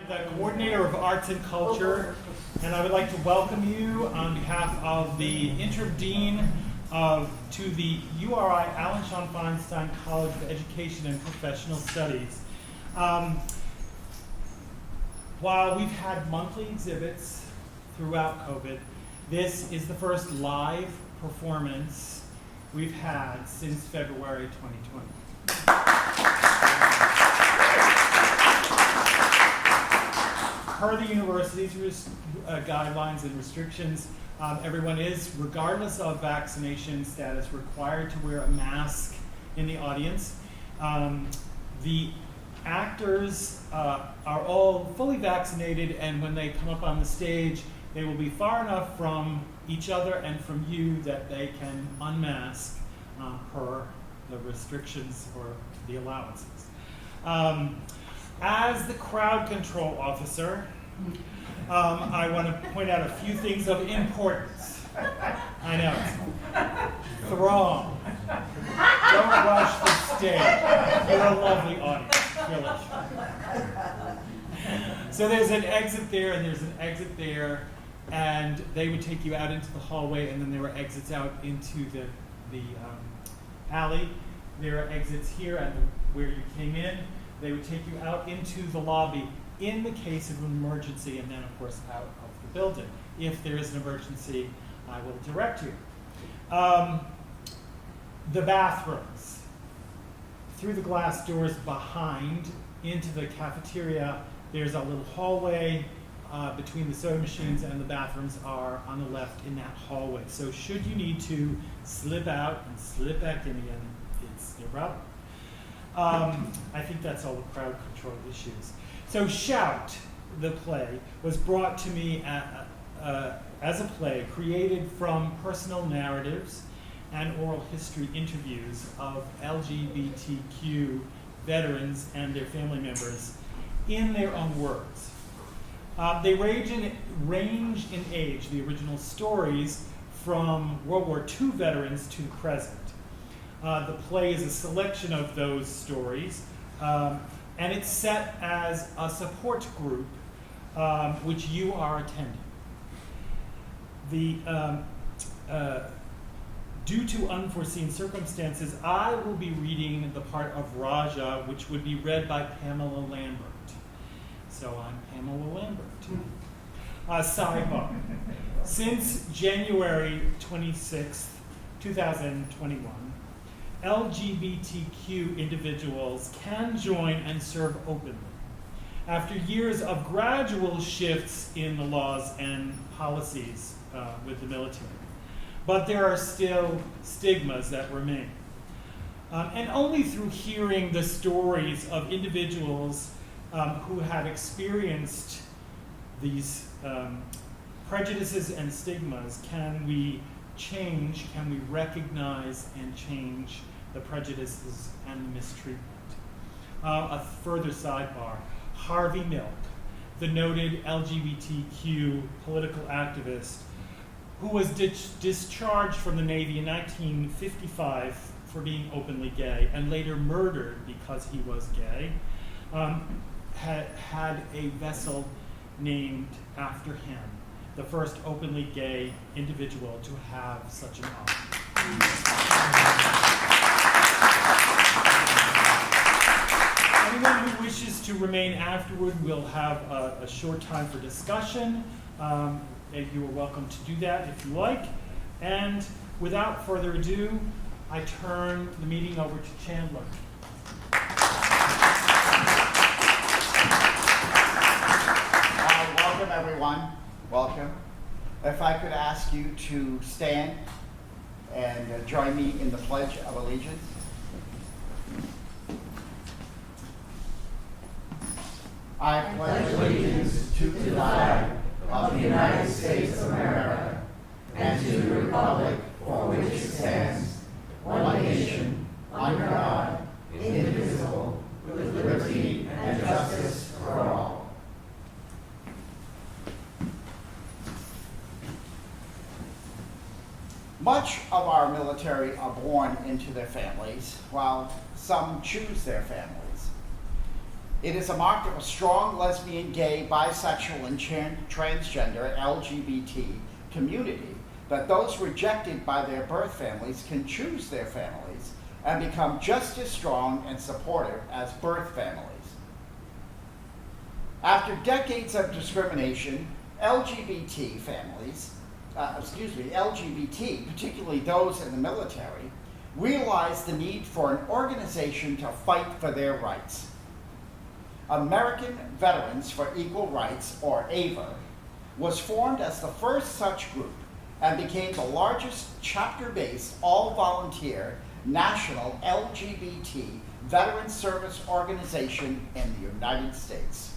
The coordinator of arts and culture, and I would like to welcome you on behalf of the interim dean to the URI Alan Sean Feinstein College of Education and Professional Studies. While we've had monthly exhibits throughout COVID, this is the first live performance we've had since February 2020. Per the university's guidelines and restrictions, everyone is, regardless of vaccination status, required to wear a mask in the audience. The actors are all fully vaccinated, and when they come up on the stage, they will be far enough from each other and from you that they can unmask per the restrictions or the allowances. As the crowd control officer, I want to point out a few things of importance. I know. Throng. Don't rush the stage. You're a lovely audience, really. So there's an exit there and there's an exit there, and they would take you out into the hallway, and then there were exits out into the alley. There are exits here at where you came in. They would take you out into the lobby in the case of an emergency, and then of course out of the building. If there is an emergency, I will direct you. The bathrooms. Through the glass doors behind into the cafeteria, there's a little hallway between the soda machines, and the bathrooms are on the left in that hallway. So should you need to slip out and slip back in again, it's no problem. I think that's all the crowd control issues. So Shout, the play, was brought to me as a play created from personal narratives and oral history interviews of LGBTQ veterans and their family members in their own words. They range in age, the original stories, from World War II veterans to the present. The play is a selection of those stories, and it's set as a support group, which you are attending. Due to unforeseen circumstances, I will be reading the part of Raja, which would be read by Pamela Lambert. So I'm Pamela Lambert. Sidebar. Since January 26th, 2021, LGBTQ individuals can join and serve openly after years of gradual shifts in the laws and policies with the military. But there are still stigmas that remain. And only through hearing the stories of individuals who have experienced these prejudices and stigmas can we change, can we recognize and change the prejudices and the mistreatment. A further sidebar, Harvey Milk, the noted LGBTQ political activist who was discharged from the Navy in 1955 for being openly gay and later murdered because he was gay, had a vessel named after him, the first openly gay individual to have such an honor. Anyone who wishes to remain afterward will have a short time for discussion. You are welcome to do that if you like. And without further ado, I turn the meeting over to Chandler. Welcome, everyone. Welcome. If I could ask you to stand and join me in the Pledge of Allegiance. I pledge allegiance to the flag of the United States of America and to the republic for which it stands, one nation, under God, indivisible, with liberty and justice for all. Much of our military are born into their families, while some choose their families. It is a mark of a strong lesbian, gay, bisexual, and transgender LGBT community that those rejected by their birth families can choose their families and become just as strong and supportive as birth families. After decades of discrimination, LGBT, particularly those in the military, realized the need for an organization to fight for their rights. American Veterans for Equal Rights, or AVER, was formed as the first such group and became the largest chapter-based, all-volunteer, national LGBT veteran service organization in the United States.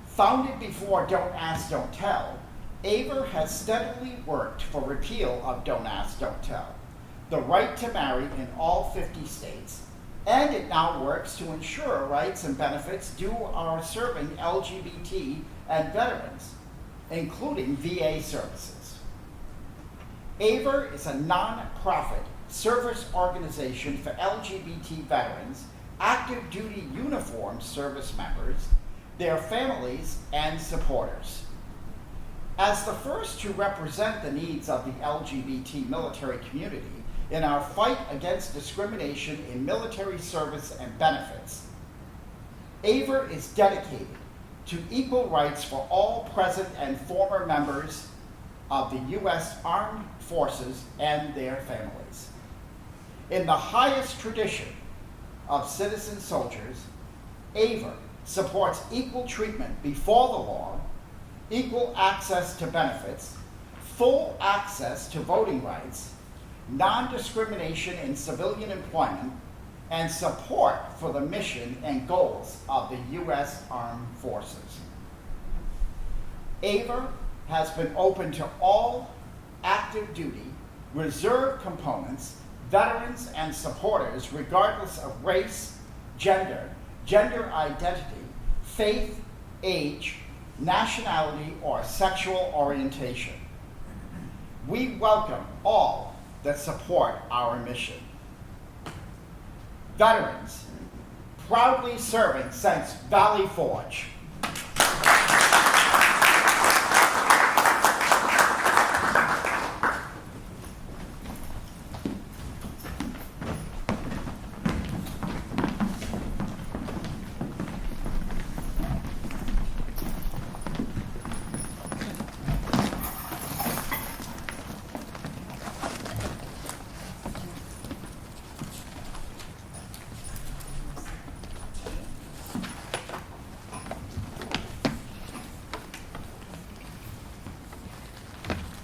Founded before Don't Ask, Don't Tell, AVER has steadily worked for repeal of Don't Ask, Don't Tell, the right to marry in all 50 states, and it now works to ensure rights and benefits due are serving LGBT and veterans, including VA services. AVER is a non-profit service organization for LGBT veterans, active duty uniformed service members, their families, and supporters. As the first to represent the needs of the LGBT military community in our fight against discrimination in military service and benefits, AVER is dedicated to equal rights for all present and former members of the U.S. Armed Forces and their families. In the highest tradition of citizen soldiers, AVER supports equal treatment before the law, equal access to benefits, full access to voting rights, non-discrimination in civilian employment, and support for the mission and goals of the U.S. Armed Forces. AVER has been open to all active duty, reserve components, veterans, and supporters regardless of race, gender identity, faith, age, nationality, or sexual orientation. We welcome all that support our mission. Veterans, proudly serving since Valley Forge.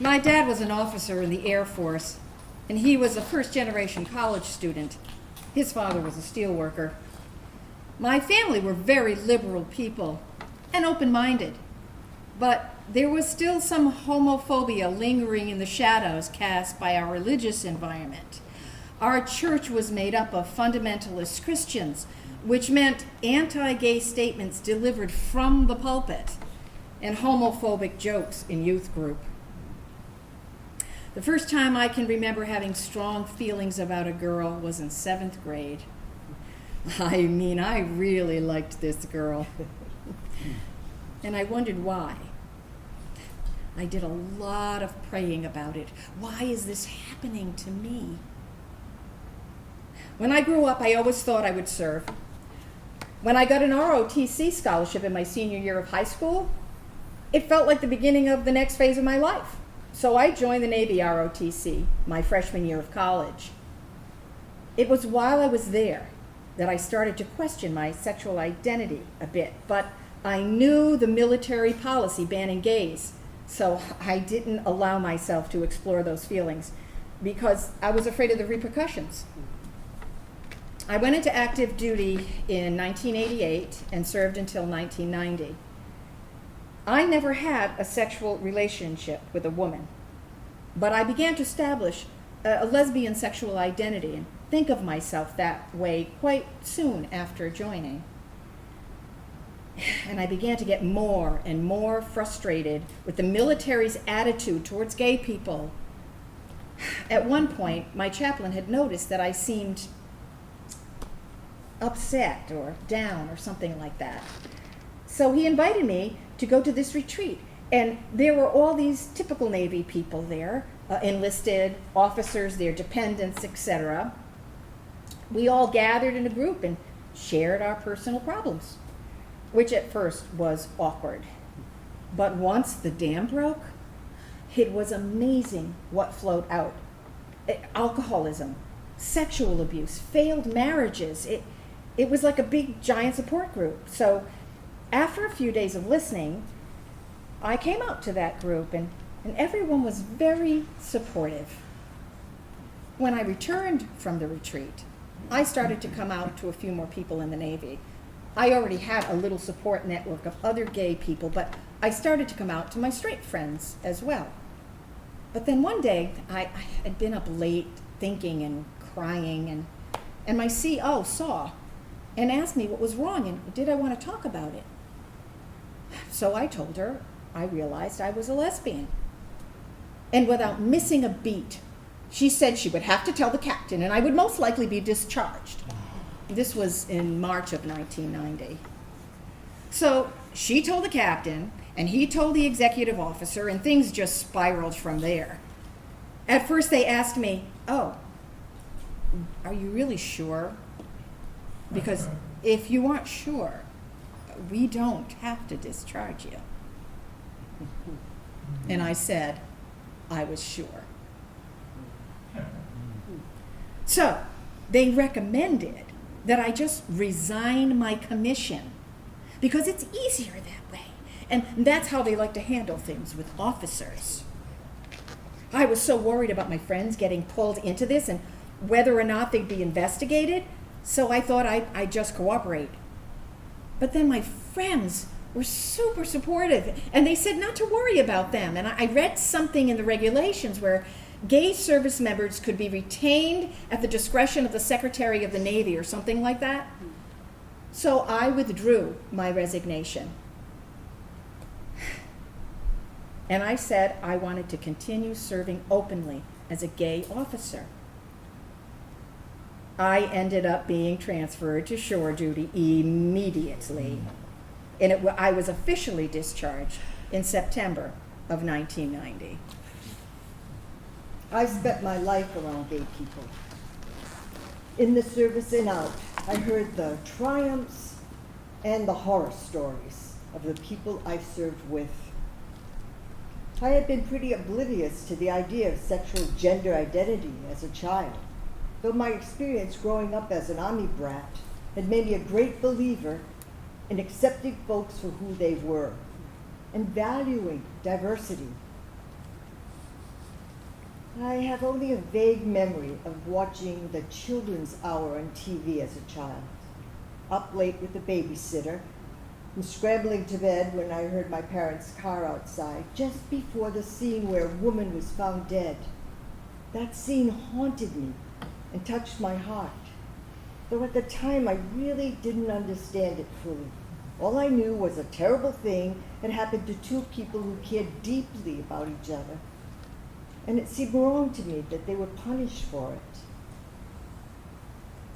My dad was an officer in the Air Force, and he was a first-generation college student. His father was a steel worker. My family were very liberal people and open-minded, but there was still some homophobia lingering in the shadows cast by our religious environment. Our church was made up of fundamentalist Christians, which meant anti-gay statements delivered from the pulpit and homophobic jokes in youth group. The first time I can remember having strong feelings about a girl was in 7th grade. I mean, I really liked this girl. And I wondered why. I did a lot of praying about it. Why is this happening to me? When I grew up, I always thought I would serve. When I got an ROTC scholarship in my senior year of high school, it felt like the beginning of the next phase of my life. So I joined the Navy ROTC my freshman year of college. It was while I was there that I started to question my sexual identity a bit, but I knew the military policy banning gays, so I didn't allow myself to explore those feelings because I was afraid of the repercussions. I went into active duty in 1988 and served until 1990. I never had a sexual relationship with a woman, but I began to establish a lesbian sexual identity and think of myself that way quite soon after joining. And I began to get more and more frustrated with the military's attitude towards gay people. At one point, my chaplain had noticed that I seemed upset or down or something like that. So he invited me to go to this retreat. And there were all these typical Navy people there, enlisted officers, their dependents, etc. We all gathered in a group and shared our personal problems, which at first was awkward. But once the dam broke, it was amazing what flowed out. Alcoholism, sexual abuse, failed marriages. It was like a big, giant support group. So after a few days of listening, I came out to that group, and everyone was very supportive. When I returned from the retreat, I started to come out to a few more people in the Navy. I already had a little support network of other gay people, but I started to come out to my straight friends as well. But then one day, I had been up late thinking and crying, and my CO saw and asked me what was wrong and did I want to talk about it. So I told her I realized I was a lesbian. And without missing a beat, she said she would have to tell the captain and I would most likely be discharged. This was in March of 1990. So she told the captain, and he told the executive officer, and things just spiraled from there. At first they asked me, "Oh, are you really sure? Because if you aren't sure, we don't have to discharge you." And I said, I was sure. So they recommended that I just resign my commission because it's easier that way. And that's how they like to handle things with officers. I was so worried about my friends getting pulled into this and whether or not they'd be investigated, so I thought I'd just cooperate. But then my friends were super supportive, and they said not to worry about them. And I read something in the regulations where gay service members could be retained at the discretion of the Secretary of the Navy or something like that. So I withdrew my resignation. And I said I wanted to continue serving openly as a gay officer. I ended up being transferred to shore duty immediately. And I was officially discharged in September of 1990. I spent my life around gay people. In the service and out, I heard the triumphs and the horror stories of the people I served with. I had been pretty oblivious to the idea of sexual gender identity as a child, though my experience growing up as an Army brat had made me a great believer in accepting folks for who they were and valuing diversity. I have only a vague memory of watching the children's hour on TV as a child, up late with the babysitter, and scrambling to bed when I heard my parents' car outside, just before the scene where a woman was found dead. That scene haunted me and touched my heart, though at the time I really didn't understand it fully. All I knew was a terrible thing had happened to two people who cared deeply about each other, and it seemed wrong to me that they were punished for it.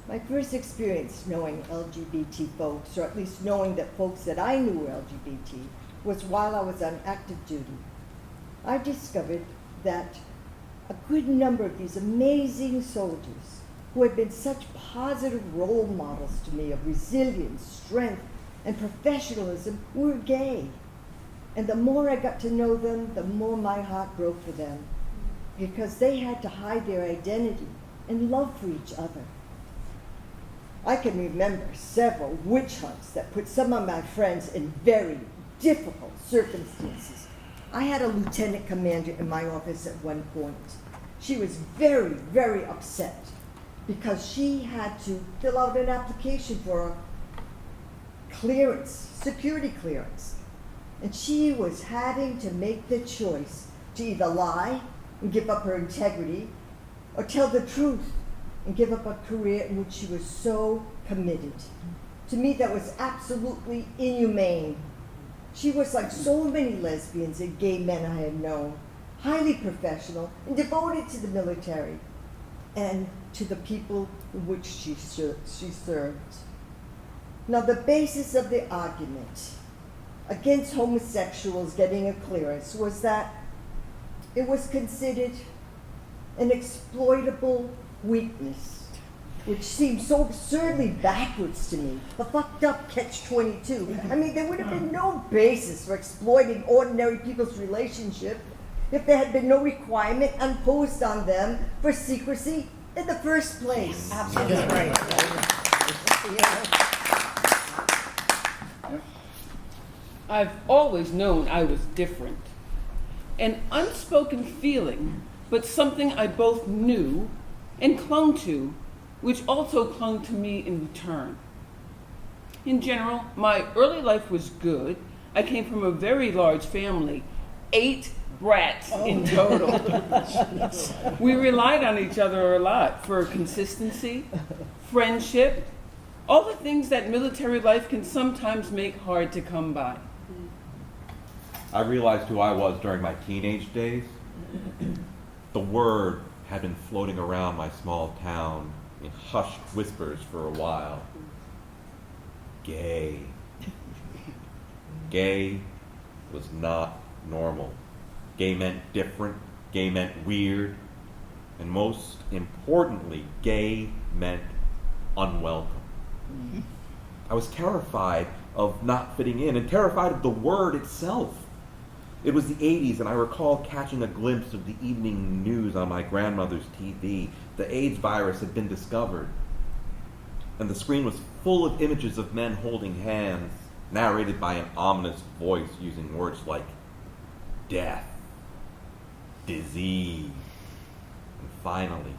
My first experience knowing LGBT folks, or at least knowing that folks that I knew were LGBT, was while I was on active duty. I discovered that a good number of these amazing soldiers, who had been such positive role models to me of resilience, strength, and professionalism, were gay. And the more I got to know them, the more my heart broke for them, because they had to hide their identity and love for each other. I can remember several witch hunts that put some of my friends in very difficult circumstances. I had a lieutenant commander in my office at one point. She was very, very upset because she had to fill out an application for a clearance, security clearance. And she was having to make the choice to either lie and give up her integrity or tell the truth and give up a career in which she was so committed. To me, that was absolutely inhumane. She was like so many lesbians and gay men I had known, highly professional and devoted to the military and to the people in which she served. Now, the basis of the argument against homosexuals getting a clearance was that it was considered an exploitable weakness, which seems so absurdly backwards to me. The fucked up catch-22. I mean, there would have been no basis for exploiting ordinary people's relationship if there had been no requirement imposed on them for secrecy in the first place. Absolutely right. I've always known I was different. An unspoken feeling, but something I both knew and clung to, which also clung to me in return. In general, my early life was good. I came from a very large family, 8 brats in total. We relied on each other a lot for consistency, friendship, all the things that military life can sometimes make hard to come by. I realized who I was during my teenage days. The word had been floating around my small town in hushed whispers for a while. Gay. Gay was not normal. Gay meant different. Gay meant weird. And most importantly, gay meant unwelcome. I was terrified of not fitting in and terrified of the word itself. It was the 80s, and I recall catching a glimpse of the evening news on my grandmother's TV. The AIDS virus had been discovered, and the screen was full of images of men holding hands, narrated by an ominous voice using words like death, disease, and finally,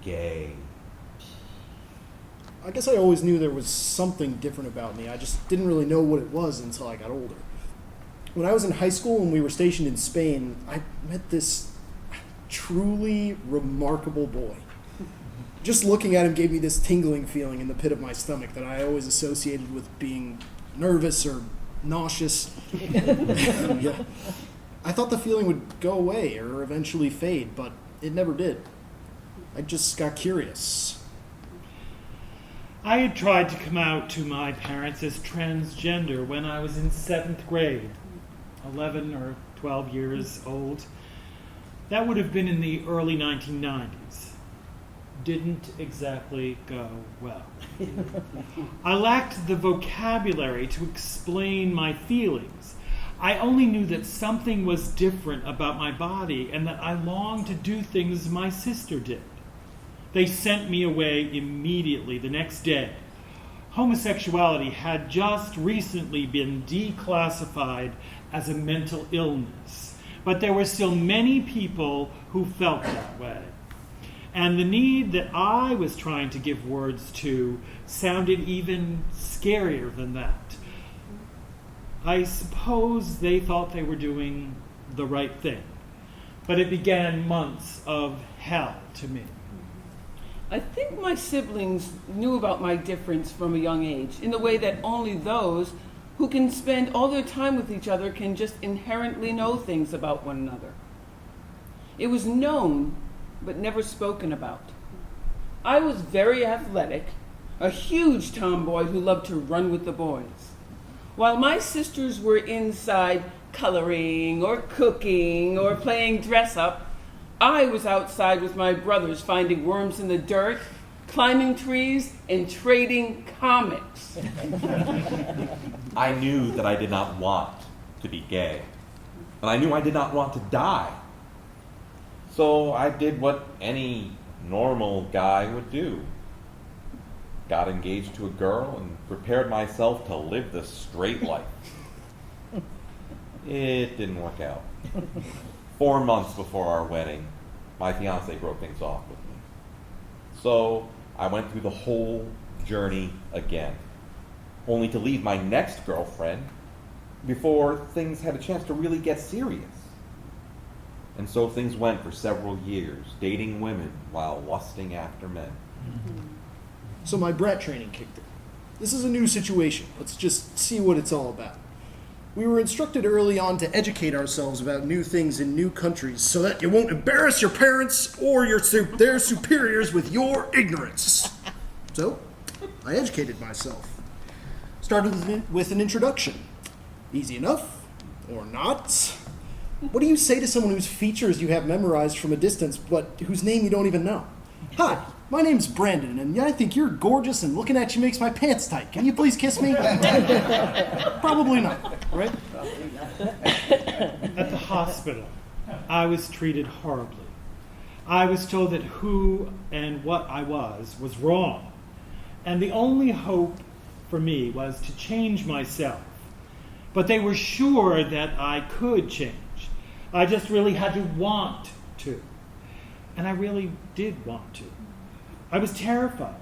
gay. I guess I always knew there was something different about me. I just didn't really know what it was until I got older. When I was in high school and we were stationed in Spain, I met this truly remarkable boy. Just looking at him gave me this tingling feeling in the pit of my stomach that I always associated with being nervous or nauseous. Yeah. I thought the feeling would go away or eventually fade, but it never did. I just got curious. I had tried to come out to my parents as transgender when I was in 7th grade, 11 or 12 years old. That would have been in the early 1990s. Didn't exactly go well. I lacked the vocabulary to explain my feelings. I only knew that something was different about my body and that I longed to do things my sister did. They sent me away immediately the next day. Homosexuality had just recently been declassified as a mental illness, but there were still many people who felt that way. And the need that I was trying to give words to sounded even scarier than that. I suppose they thought they were doing the right thing, but it began months of hell to me. I think my siblings knew about my difference from a young age in the way that only those who can spend all their time with each other can just inherently know things about one another. It was known, but never spoken about. I was very athletic, a huge tomboy who loved to run with the boys, while my sisters were inside coloring or cooking or playing dress-up. I was outside with my brothers finding worms in the dirt, climbing trees, and trading comics. I knew that I did not want to be gay, and I knew I did not want to die. So I did what any normal guy would do. Got engaged to a girl and prepared myself to live the straight life. It didn't work out. 4 months before our wedding, my fiancé broke things off with me. So I went through the whole journey again, only to leave my next girlfriend before things had a chance to really get serious. And so things went for several years, dating women while lusting after men. So my brat training kicked in. This is a new situation. Let's just see what it's all about. We were instructed early on to educate ourselves about new things in new countries so that you won't embarrass your parents or their superiors with your ignorance. So, I educated myself. Started with an introduction. Easy enough, or not. What do you say to someone whose features you have memorized from a distance, but whose name you don't even know? Hi, my name's Brandon, and I think you're gorgeous, and looking at you makes my pants tight. Can you please kiss me? Probably not, right? At the hospital, I was treated horribly. I was told that who and what I was wrong. And the only hope for me was to change myself. But they were sure that I could change. I just really had to want to. And I really did want to. I was terrified.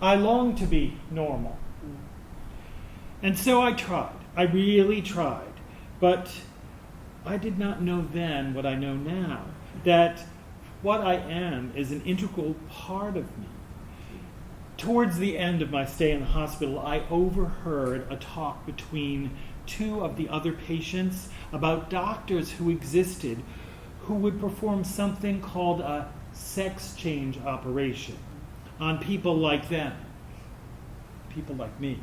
I longed to be normal. And so I tried. I really tried. But I did not know then what I know now, that what I am is an integral part of me. Towards the end of my stay in the hospital, I overheard a talk between two of the other patients about doctors who existed who would perform something called a sex change operation on people like them, people like me.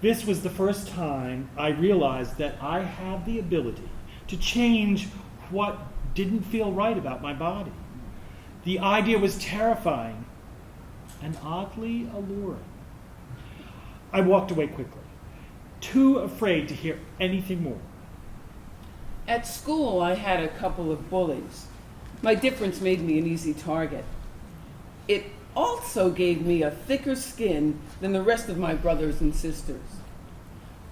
This was the first time I realized that I had the ability to change what didn't feel right about my body. The idea was terrifying and oddly alluring. I walked away quickly, too afraid to hear anything more. At school, I had a couple of bullies. My difference made me an easy target. It also gave me a thicker skin than the rest of my brothers and sisters.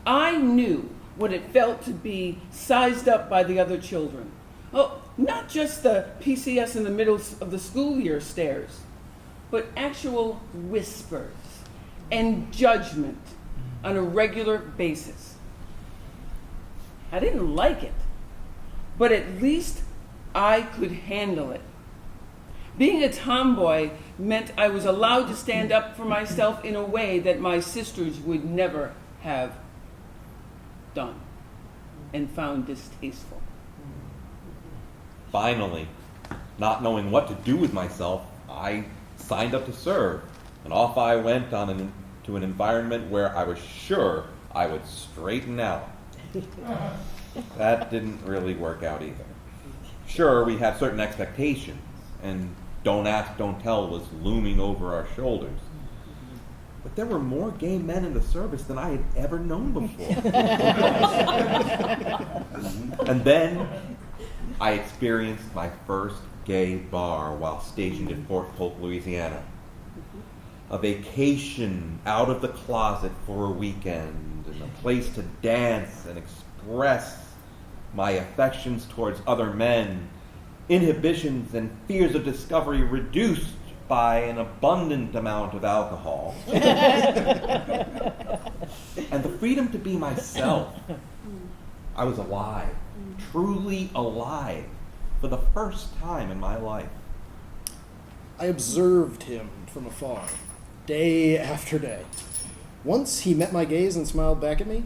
I knew what it felt to be sized up by the other children. Oh, not just the PCS in the middle of the school year stares, but actual whispers and judgment on a regular basis. I didn't like it, but at least I could handle it. Being a tomboy meant I was allowed to stand up for myself in a way that my sisters would never have done and found distasteful. Finally, not knowing what to do with myself, I signed up to serve, and off I went to an environment where I was sure I would straighten out. That didn't really work out either. Sure, we had certain expectations, and don't ask, don't tell was looming over our shoulders. But there were more gay men in the service than I had ever known before. And then I experienced my first gay bar while stationed in Fort Polk, Louisiana. A vacation out of the closet for a weekend, and a place to dance and express my affections towards other men, inhibitions and fears of discovery reduced by an abundant amount of alcohol, and the freedom to be myself. I was alive, truly alive, for the first time in my life. I observed him from afar, day after day. Once he met my gaze and smiled back at me,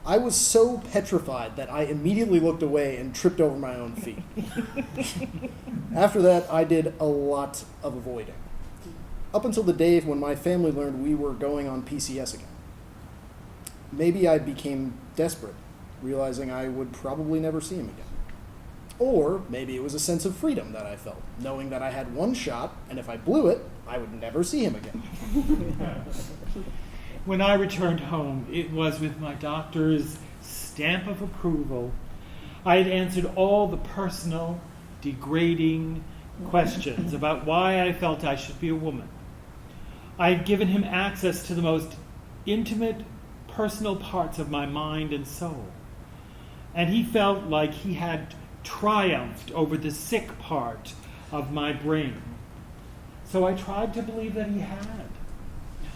I was so petrified that I immediately looked away and tripped over my own feet. After that, I did a lot of avoiding, up until the day when my family learned we were going on PCS again. Maybe I became desperate, realizing I would probably never see him again. Or maybe it was a sense of freedom that I felt, knowing that I had one shot, and if I blew it, I would never see him again. When I returned home, it was with my doctor's stamp of approval. I had answered all the personal, degrading questions about why I felt I should be a woman. I had given him access to the most intimate, personal parts of my mind and soul. And he felt like he had triumphed over the sick part of my brain. So I tried to believe that he had.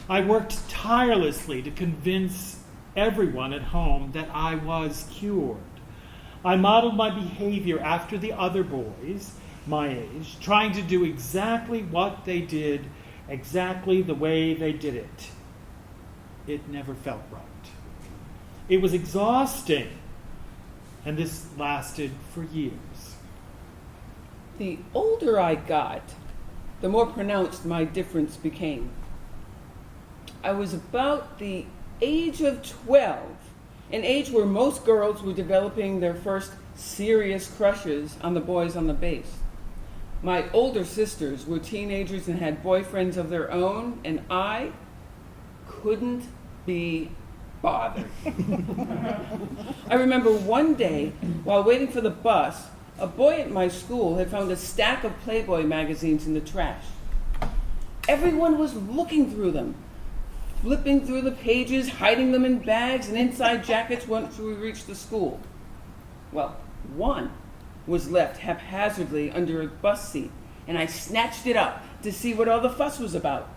I worked tirelessly to convince everyone at home that I was cured. I modeled my behavior after the other boys my age, trying to do exactly what they did, exactly the way they did it. It never felt right. It was exhausting, and this lasted for years. The older I got, the more pronounced my difference became. I was about the age of 12, an age where most girls were developing their first serious crushes on the boys on the base. My older sisters were teenagers and had boyfriends of their own, and I couldn't be bothered. I remember one day, while waiting for the bus, a boy at my school had found a stack of Playboy magazines in the trash. Everyone was looking through them, flipping through the pages, hiding them in bags and inside jackets once we reached the school. Well, one was left haphazardly under a bus seat, and I snatched it up to see what all the fuss was about.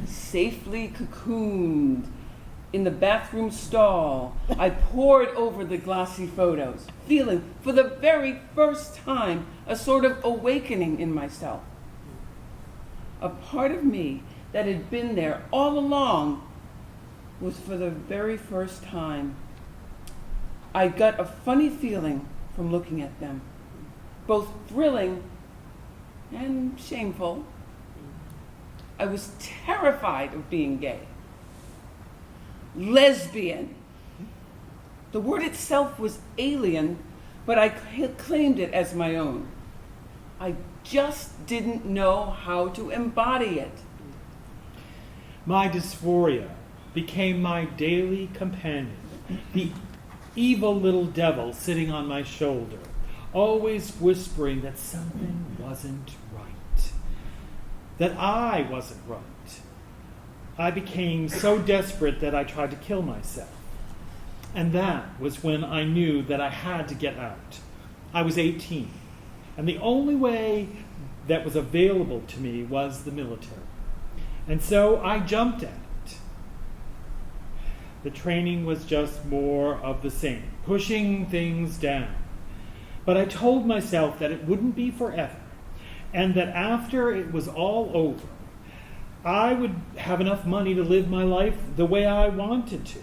Safely cocooned in the bathroom stall, I pored over the glossy photos, feeling for the very first time a sort of awakening in myself. A part of me that had been there all along was for the very first time. I got a funny feeling from looking at them, both thrilling and shameful. I was terrified of being gay. Lesbian. The word itself was alien, but I claimed it as my own. I just didn't know how to embody it. My dysphoria became my daily companion, the evil little devil sitting on my shoulder, always whispering that something wasn't right, that I wasn't right. I became so desperate that I tried to kill myself. And that was when I knew that I had to get out. I was 18, and the only way that was available to me was the military. And so I jumped at it. The training was just more of the same, pushing things down. But I told myself that it wouldn't be forever, and that after it was all over, I would have enough money to live my life the way I wanted to.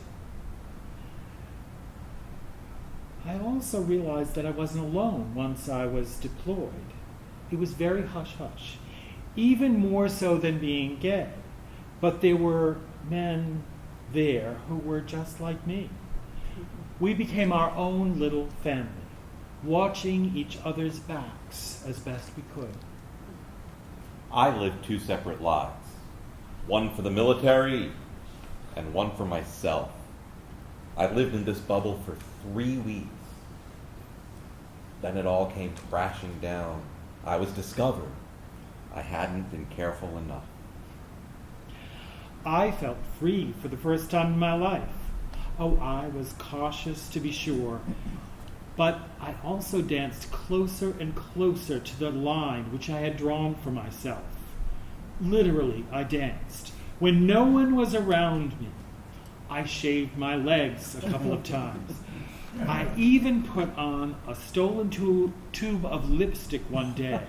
I also realized that I wasn't alone once I was deployed. It was very hush-hush, even more so than being gay. But there were men there who were just like me. We became our own little family, watching each other's backs as best we could. I lived two separate lives, one for the military and one for myself. I lived in this bubble for 3 weeks. Then it all came crashing down. I was discovered. I hadn't been careful enough. I felt free for the first time in my life. Oh, I was cautious to be sure, but I also danced closer and closer to the line which I had drawn for myself. Literally, I danced. When no one was around me, I shaved my legs a couple of times. I even put on a stolen tube of lipstick one day.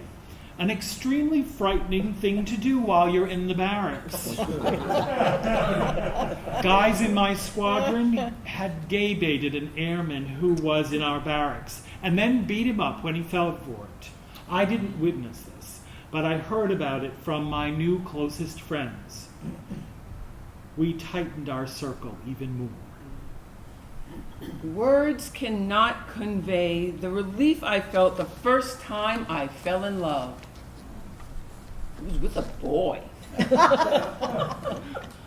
An extremely frightening thing to do while you're in the barracks. Guys in my squadron had gay baited an airman who was in our barracks and then beat him up when he fell for it. I didn't witness this, but I heard about it from my new closest friends. We tightened our circle even more. Words cannot convey the relief I felt the first time I fell in love. It was with a boy.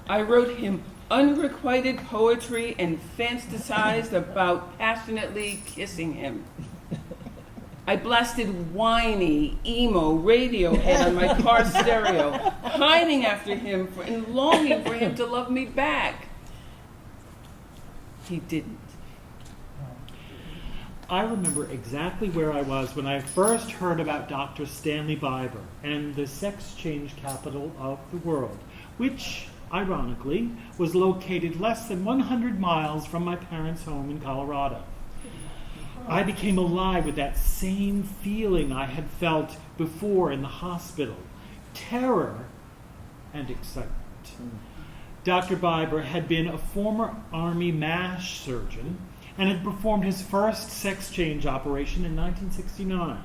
I wrote him unrequited poetry and fantasized about passionately kissing him. I blasted whiny, emo Radiohead on my car stereo, pining after him and longing for him to love me back. He didn't. I remember exactly where I was when I first heard about Dr. Stanley Biber and the sex change capital of the world, which, ironically, was located less than 100 miles from my parents' home in Colorado. I became alive with that same feeling I had felt before in the hospital, terror and excitement. Dr. Biber had been a former Army MASH surgeon and had performed his first sex change operation in 1969.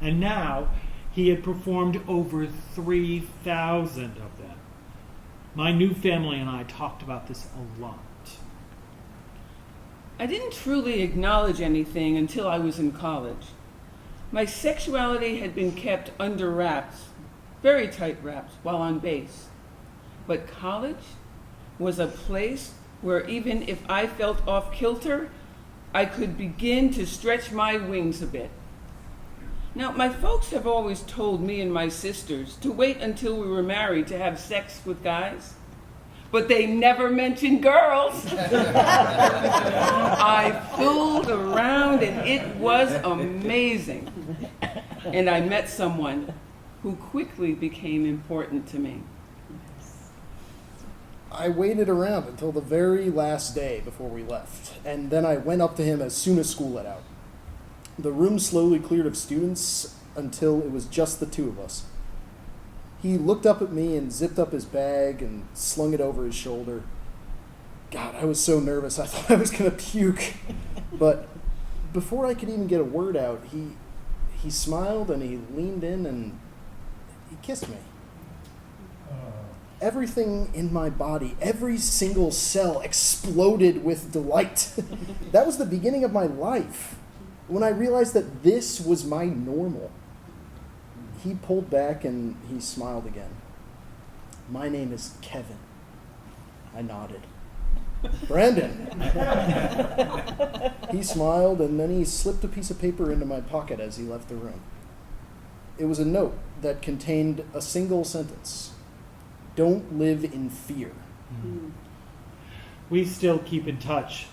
And now he had performed over 3,000 of them. My new family and I talked about this a lot. I didn't truly acknowledge anything until I was in college. My sexuality had been kept under wraps, very tight wraps, while on base. But college was a place where even if I felt off kilter, I could begin to stretch my wings a bit. Now, my folks have always told me and my sisters to wait until we were married to have sex with guys, but they never mentioned girls. I fooled around and it was amazing. And I met someone who quickly became important to me. I waited around until the very last day before we left, and then I went up to him as soon as school let out. The room slowly cleared of students until it was just the two of us. He looked up at me and zipped up his bag and slung it over his shoulder. God, I was so nervous. I thought I was going to puke. But before I could even get a word out, he smiled and he leaned in and he kissed me. Everything in my body, every single cell exploded with delight. That was the beginning of my life, when I realized that this was my normal. He pulled back and he smiled again. My name is Kevin. I nodded. Brandon. He smiled and then he slipped a piece of paper into my pocket as he left the room. It was a note that contained a single sentence. Don't live in fear. We still keep in touch,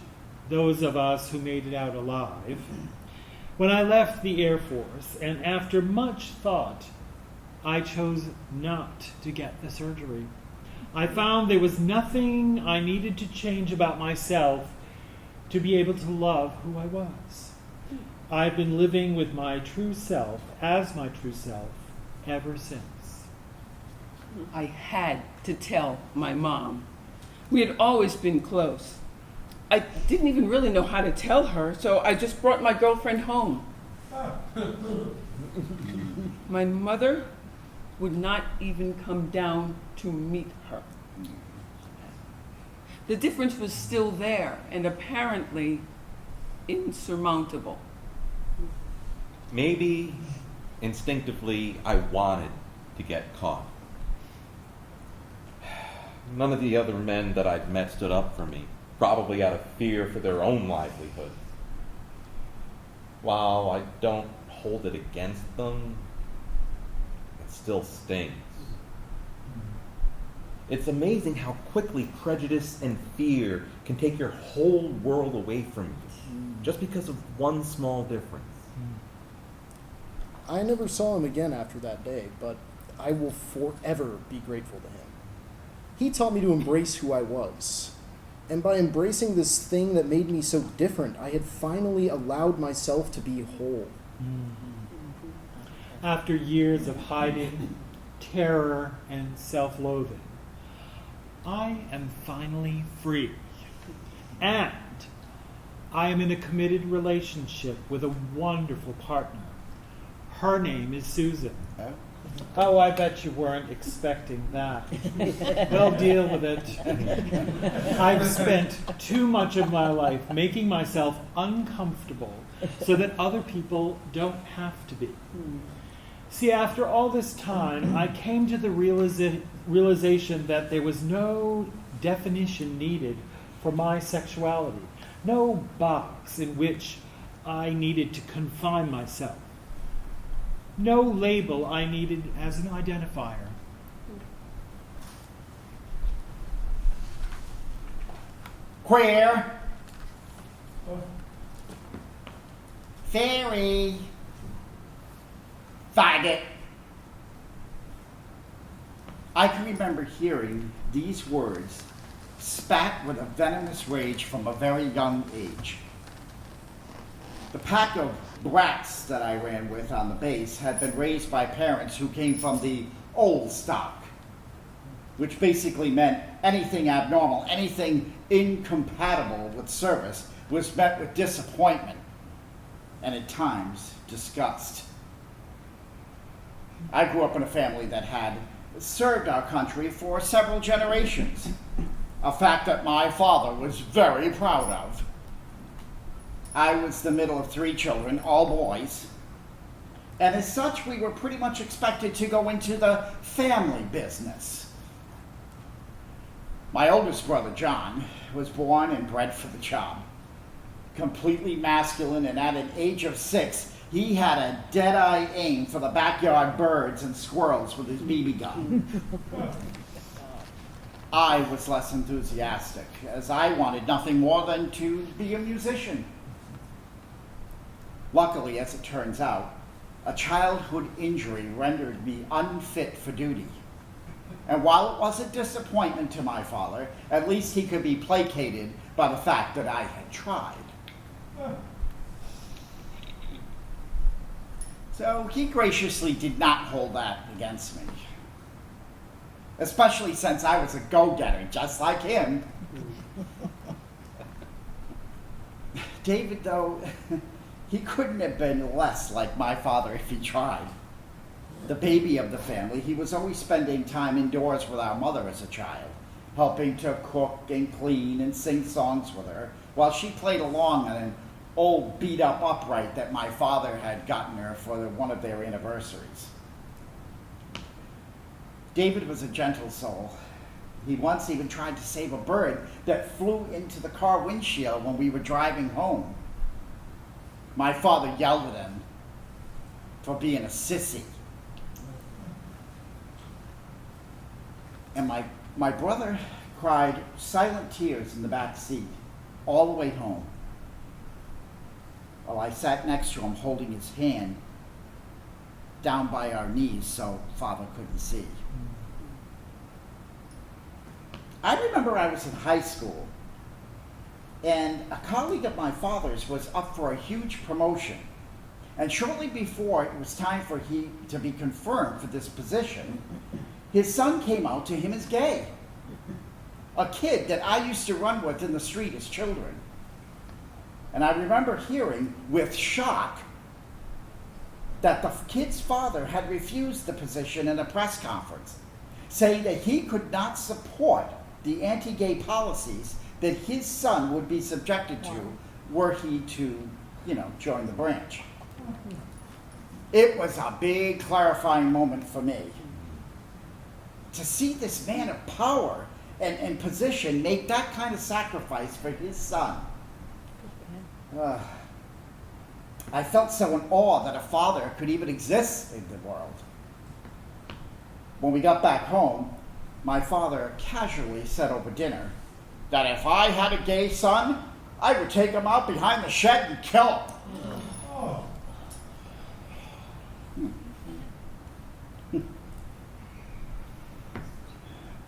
those of us who made it out alive. When I left the Air Force, and after much thought, I chose not to get the surgery. I found there was nothing I needed to change about myself to be able to love who I was. I've been living with my true self, as my true self, ever since. I had to tell my mom. We had always been close. I didn't even really know how to tell her, so I just brought my girlfriend home. My mother would not even come down to meet her. The difference was still there and apparently insurmountable. Maybe instinctively I wanted to get caught. None of the other men that I'd met stood up for me, probably out of fear for their own livelihood. While I don't hold it against them, it still stings. It's amazing how quickly prejudice and fear can take your whole world away from you, just because of one small difference. I never saw him again after that day, but I will forever be grateful to him. He taught me to embrace who I was. And by embracing this thing that made me so different, I had finally allowed myself to be whole. After years of hiding, terror, and self-loathing, I am finally free. And I am in a committed relationship with a wonderful partner. Her name is Susan. Oh, I bet you weren't expecting that. We'll deal with it. I've spent too much of my life making myself uncomfortable so that other people don't have to be. See, after all this time, I came to the realization that there was no definition needed for my sexuality, no box in which I needed to confine myself. No label I needed as an identifier. Queer. Fairy. Faggot. I can remember hearing these words spat with a venomous rage from a very young age. The pack of brats that I ran with on the base had been raised by parents who came from the old stock, which basically meant anything abnormal, anything incompatible with service was met with disappointment and at times disgust. I grew up in a family that had served our country for several generations, a fact that my father was very proud of. I was the middle of 3 children, all boys, and as such, we were pretty much expected to go into the family business. My oldest brother, John, was born and bred for the job. Completely masculine, and at an age of 6, he had a dead-eye aim for the backyard birds and squirrels with his BB gun. I was less enthusiastic, as I wanted nothing more than to be a musician. Luckily, as it turns out, a childhood injury rendered me unfit for duty. And while it was a disappointment to my father, at least he could be placated by the fact that I had tried. So he graciously did not hold that against me, especially since I was a go-getter just like him. David, though, he couldn't have been less like my father if he tried. The baby of the family, he was always spending time indoors with our mother as a child, helping to cook and clean and sing songs with her, while she played along on an old beat-up upright that my father had gotten her for one of their anniversaries. David was a gentle soul. He once even tried to save a bird that flew into the car windshield when we were driving home. My father yelled at him for being a sissy. And my brother cried silent tears in the back seat all the way home, while I sat next to him holding his hand down by our knees so Father couldn't see. I remember I was in high school, and a colleague of my father's was up for a huge promotion. And shortly before it was time for he to be confirmed for this position, his son came out to him as gay. A kid that I used to run with in the street as children. And I remember hearing with shock that the kid's father had refused the position in a press conference, saying that he could not support the anti-gay policies that his son would be subjected to were he to, join the branch. It was a big clarifying moment for me. To see this man of power and position make that kind of sacrifice for his son. I felt so in awe that a father could even exist in the world. When we got back home, my father casually said over dinner that if I had a gay son, I would take him out behind the shed and kill him.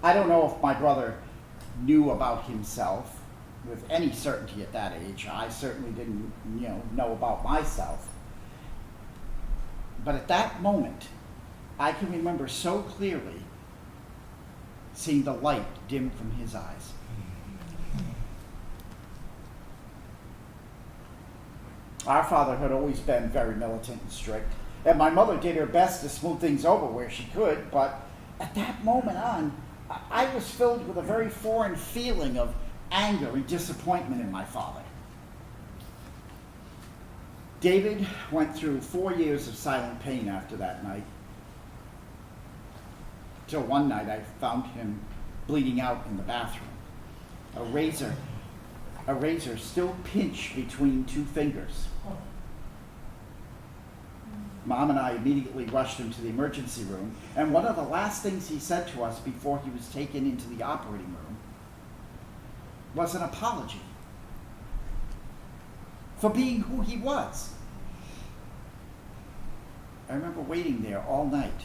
I don't know if my brother knew about himself with any certainty at that age. I certainly didn't, know about myself. But at that moment, I can remember so clearly seeing the light dim from his eyes. Our father had always been very militant and strict, and my mother did her best to smooth things over where she could, but at that moment on, I was filled with a very foreign feeling of anger and disappointment in my father. David went through 4 years of silent pain after that night, till one night I found him bleeding out in the bathroom. A razor still pinched between 2 fingers. Mom and I immediately rushed him to the emergency room, and one of the last things he said to us before he was taken into the operating room was an apology for being who he was. I remember waiting there all night.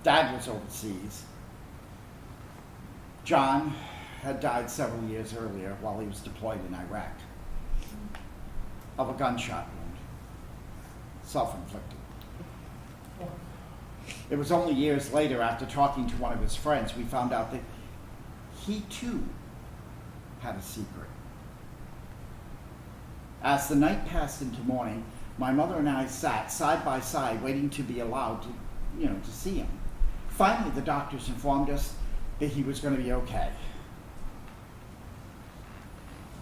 Dad was overseas. John had died several years earlier while he was deployed in Iraq of a gunshot wound, self-inflicted. It was only years later, after talking to one of his friends, we found out that he too had a secret. As the night passed into morning, my mother and I sat side by side waiting to be allowed to see him. Finally, the doctors informed us that he was going to be okay.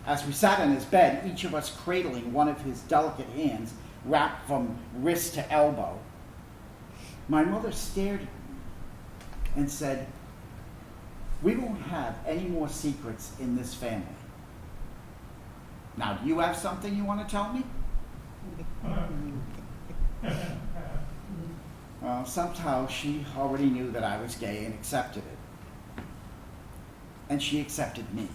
As we sat in his bed, each of us cradling one of his delicate hands wrapped from wrist to elbow, my mother stared at me and said, "We won't have any more secrets in this family. Now, do you have something you want to tell me?" Well, somehow she already knew that I was gay and accepted it. And she accepted me.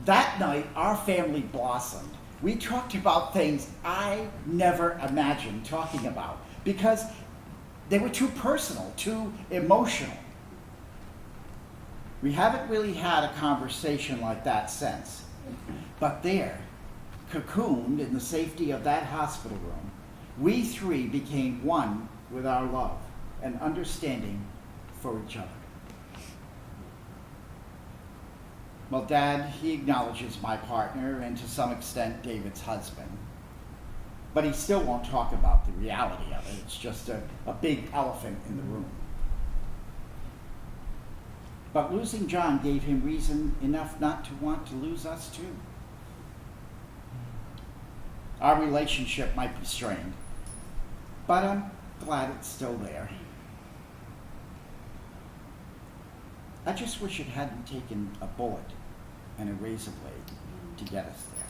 That night, our family blossomed. We talked about things I never imagined talking about because they were too personal, too emotional. We haven't really had a conversation like that since. But there, cocooned in the safety of that hospital room, we three became one with our love and understanding for each other. Well, Dad, he acknowledges my partner and to some extent David's husband. But he still won't talk about the reality of it. It's just a big elephant in the room. But losing John gave him reason enough not to want to lose us too. Our relationship might be strained, but I'm glad it's still there. I just wish it hadn't taken a bullet and a razor blade to get us there.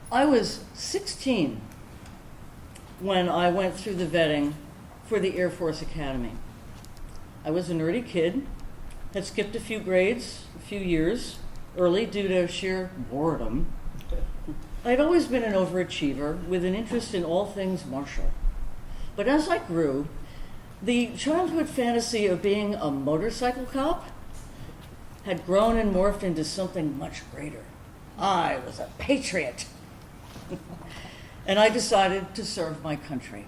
I was 16 when I went through the vetting for the Air Force Academy. I was a nerdy kid, had skipped a few grades, a few years early due to sheer boredom. I'd always been an overachiever with an interest in all things martial. But as I grew, the childhood fantasy of being a motorcycle cop had grown and morphed into something much greater. I was a patriot. And I decided to serve my country.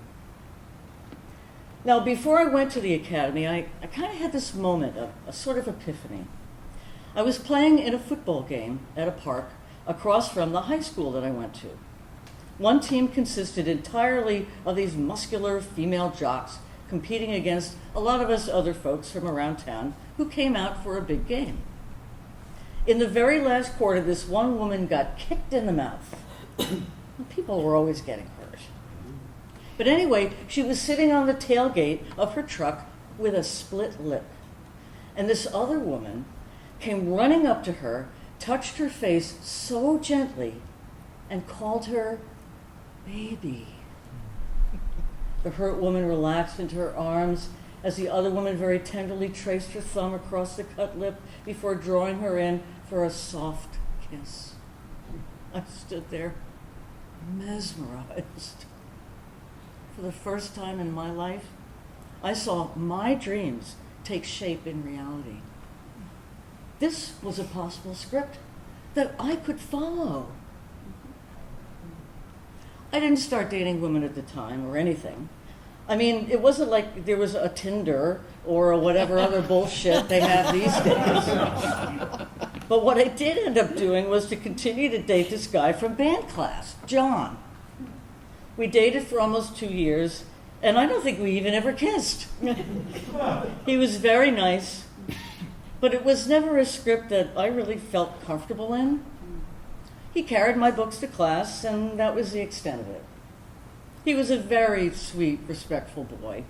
Now, before I went to the academy, I kind of had this moment, a sort of epiphany. I was playing in a football game at a park across from the high school that I went to. One team consisted entirely of these muscular female jocks competing against a lot of us other folks from around town who came out for a big game. In the very last quarter, this one woman got kicked in the mouth. People were always getting hurt. But anyway, she was sitting on the tailgate of her truck with a split lip. And this other woman came running up to her, touched her face so gently, and called her baby. The hurt woman relaxed into her arms as the other woman very tenderly traced her thumb across the cut lip before drawing her in for a soft kiss. I stood there, mesmerized. For the first time in my life, I saw my dreams take shape in reality. This was a possible script that I could follow. I didn't start dating women at the time or anything. I mean, it wasn't like there was a Tinder or whatever other bullshit they have these days. But what I did end up doing was to continue to date this guy from band class, John. We dated for almost 2 years, and I don't think we even ever kissed. He was very nice, but it was never a script that I really felt comfortable in. He carried my books to class, and that was the extent of it. He was a very sweet, respectful boy,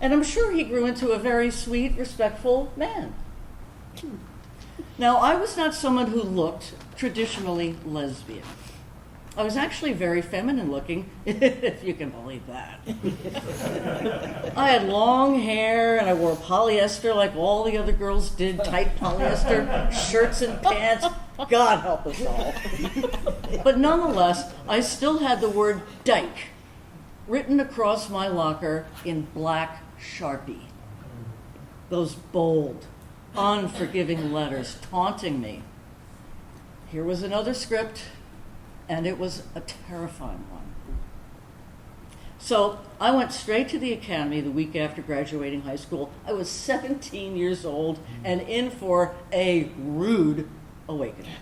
and I'm sure he grew into a very sweet, respectful man. Now, I was not someone who looked traditionally lesbian. I was actually very feminine looking, if you can believe that. I had long hair and I wore polyester like all the other girls did, tight polyester shirts and pants. God help us all. But nonetheless, I still had the word dyke written across my locker in black Sharpie. Those bold, unforgiving letters taunting me. Here was another script, and it was a terrifying one. So I went straight to the academy the week after graduating high school. I was 17 years old and in for a rude awakening.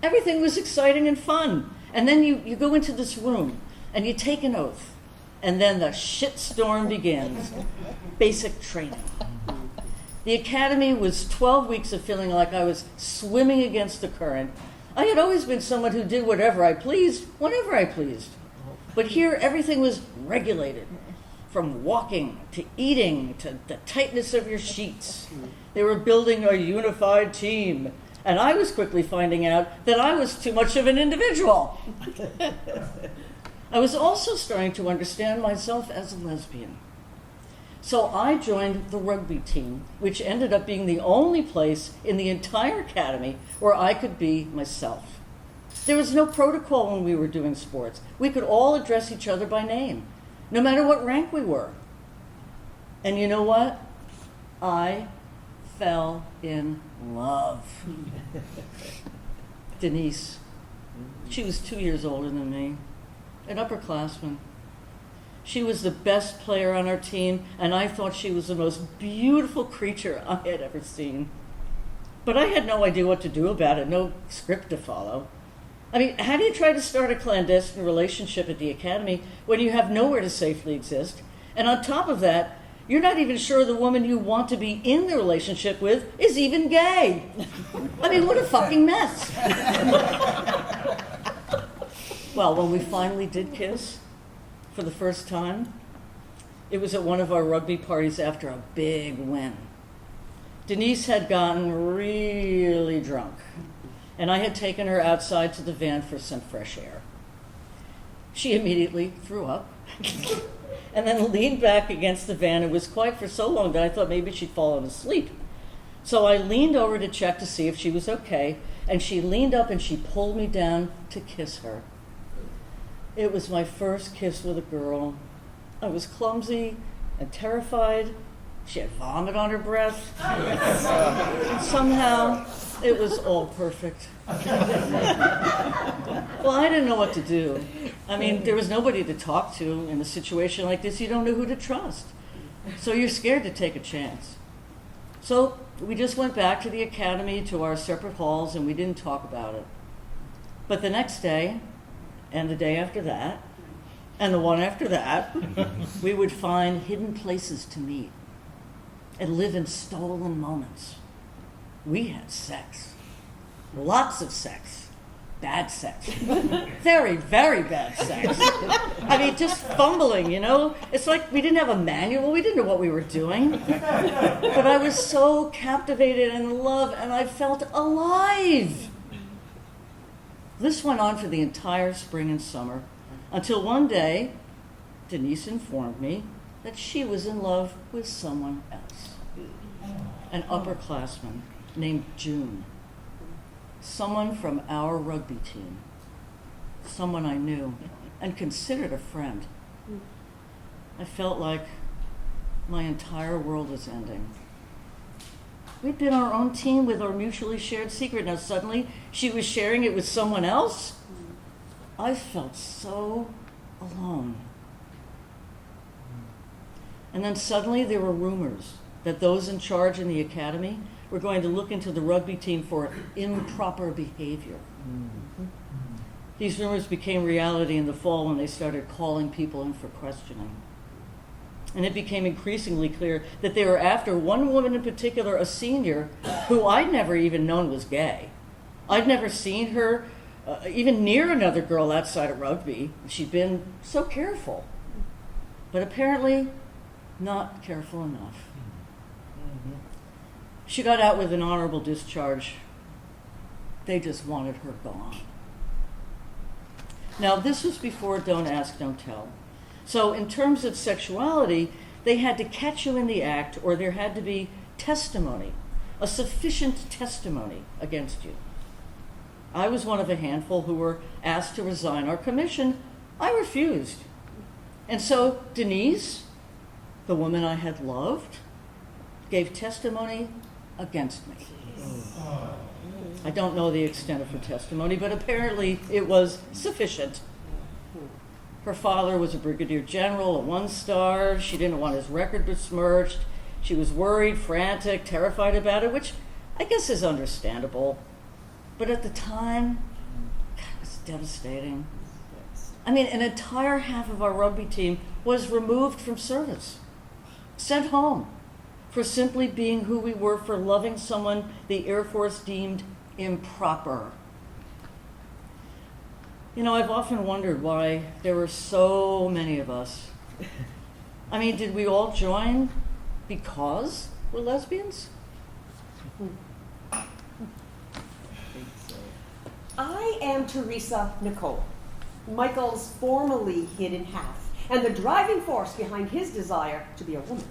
Everything was exciting and fun. And then you go into this room and you take an oath. And then the shitstorm begins. Basic training. The academy was 12 weeks of feeling like I was swimming against the current. I had always been someone who did whatever I pleased, whenever I pleased. But here, everything was regulated, from walking to eating to the tightness of your sheets. They were building a unified team, and I was quickly finding out that I was too much of an individual. I was also starting to understand myself as a lesbian. So I joined the rugby team, which ended up being the only place in the entire academy where I could be myself. There was no protocol when we were doing sports. We could all address each other by name, no matter what rank we were. And you know what? I fell in love. Denise, she was 2 years older than me, an upperclassman. She was the best player on our team, and I thought she was the most beautiful creature I had ever seen. But I had no idea what to do about it, no script to follow. I mean, how do you try to start a clandestine relationship at the academy when you have nowhere to safely exist? And on top of that, you're not even sure the woman you want to be in the relationship with is even gay. I mean, what a fucking mess. Well, when we finally did kiss for the first time, it was at one of our rugby parties after a big win. Denise had gotten really drunk, and I had taken her outside to the van for some fresh air. She immediately threw up and then leaned back against the van and was quiet for so long that I thought maybe she'd fallen asleep. So I leaned over to check to see if she was okay, and she leaned up and she pulled me down to kiss her. It was my first kiss with a girl. I was clumsy and terrified. She had vomit on her breath. Somehow, it was all perfect. Well, I didn't know what to do. I mean, there was nobody to talk to in a situation like this. You don't know who to trust. So you're scared to take a chance. So we just went back to the academy, to our separate halls, and we didn't talk about it. But the next day, and the day after that, and the one after that, we would find hidden places to meet and live in stolen moments. We had sex. Lots of sex. Bad sex. Very, very bad sex. I mean, just fumbling, you know? It's like we didn't have a manual. We didn't know what we were doing. But I was so captivated and in love, and I felt alive. This went on for the entire spring and summer, until one day, Denise informed me that she was in love with someone else. An upperclassman named June. Someone from our rugby team. Someone I knew and considered a friend. I felt like my entire world was ending. We'd been our own team with our mutually shared secret. Now suddenly she was sharing it with someone else. I felt so alone. And then suddenly there were rumors that those in charge in the academy were going to look into the rugby team for improper behavior. These rumors became reality in the fall when they started calling people in for questioning. And it became increasingly clear that they were after one woman in particular, a senior, who I'd never even known was gay. I'd never seen her even near another girl outside of rugby. She'd been so careful, but apparently not careful enough. She got out with an honorable discharge. They just wanted her gone. Now, this was before Don't Ask, Don't Tell. So in terms of sexuality, they had to catch you in the act, or there had to be testimony, a sufficient testimony against you. I was one of a handful who were asked to resign our commission. I refused. And so Denise, the woman I had loved, gave testimony against me. I don't know the extent of her testimony, but apparently it was sufficient. Her father was a brigadier general, a 1-star. She didn't want his record besmirched. She was worried, frantic, terrified about it, which I guess is understandable. But at the time, God, it was devastating. I mean, an entire half of our rugby team was removed from service, sent home for simply being who we were, for loving someone the Air Force deemed improper. You know, I've often wondered why there were so many of us. I mean, did we all join because we're lesbians? I am Teresa Nicole, Michael's formerly hidden half, and the driving force behind his desire to be a woman.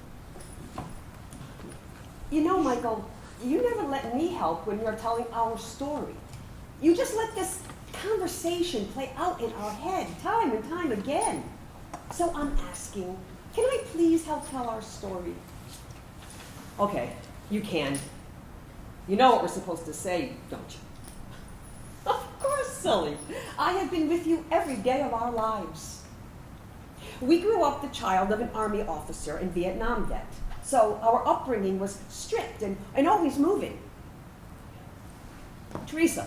You know, Michael, you never let me help when you're telling our story. You just let this conversation play out in our head time and time again. So I'm asking, can I please help tell our story? Okay, you can. You know what we're supposed to say, don't you? Of course, silly. I have been with you every day of our lives. We grew up the child of an Army officer and Vietnam vet, so our upbringing was strict and always moving. Teresa,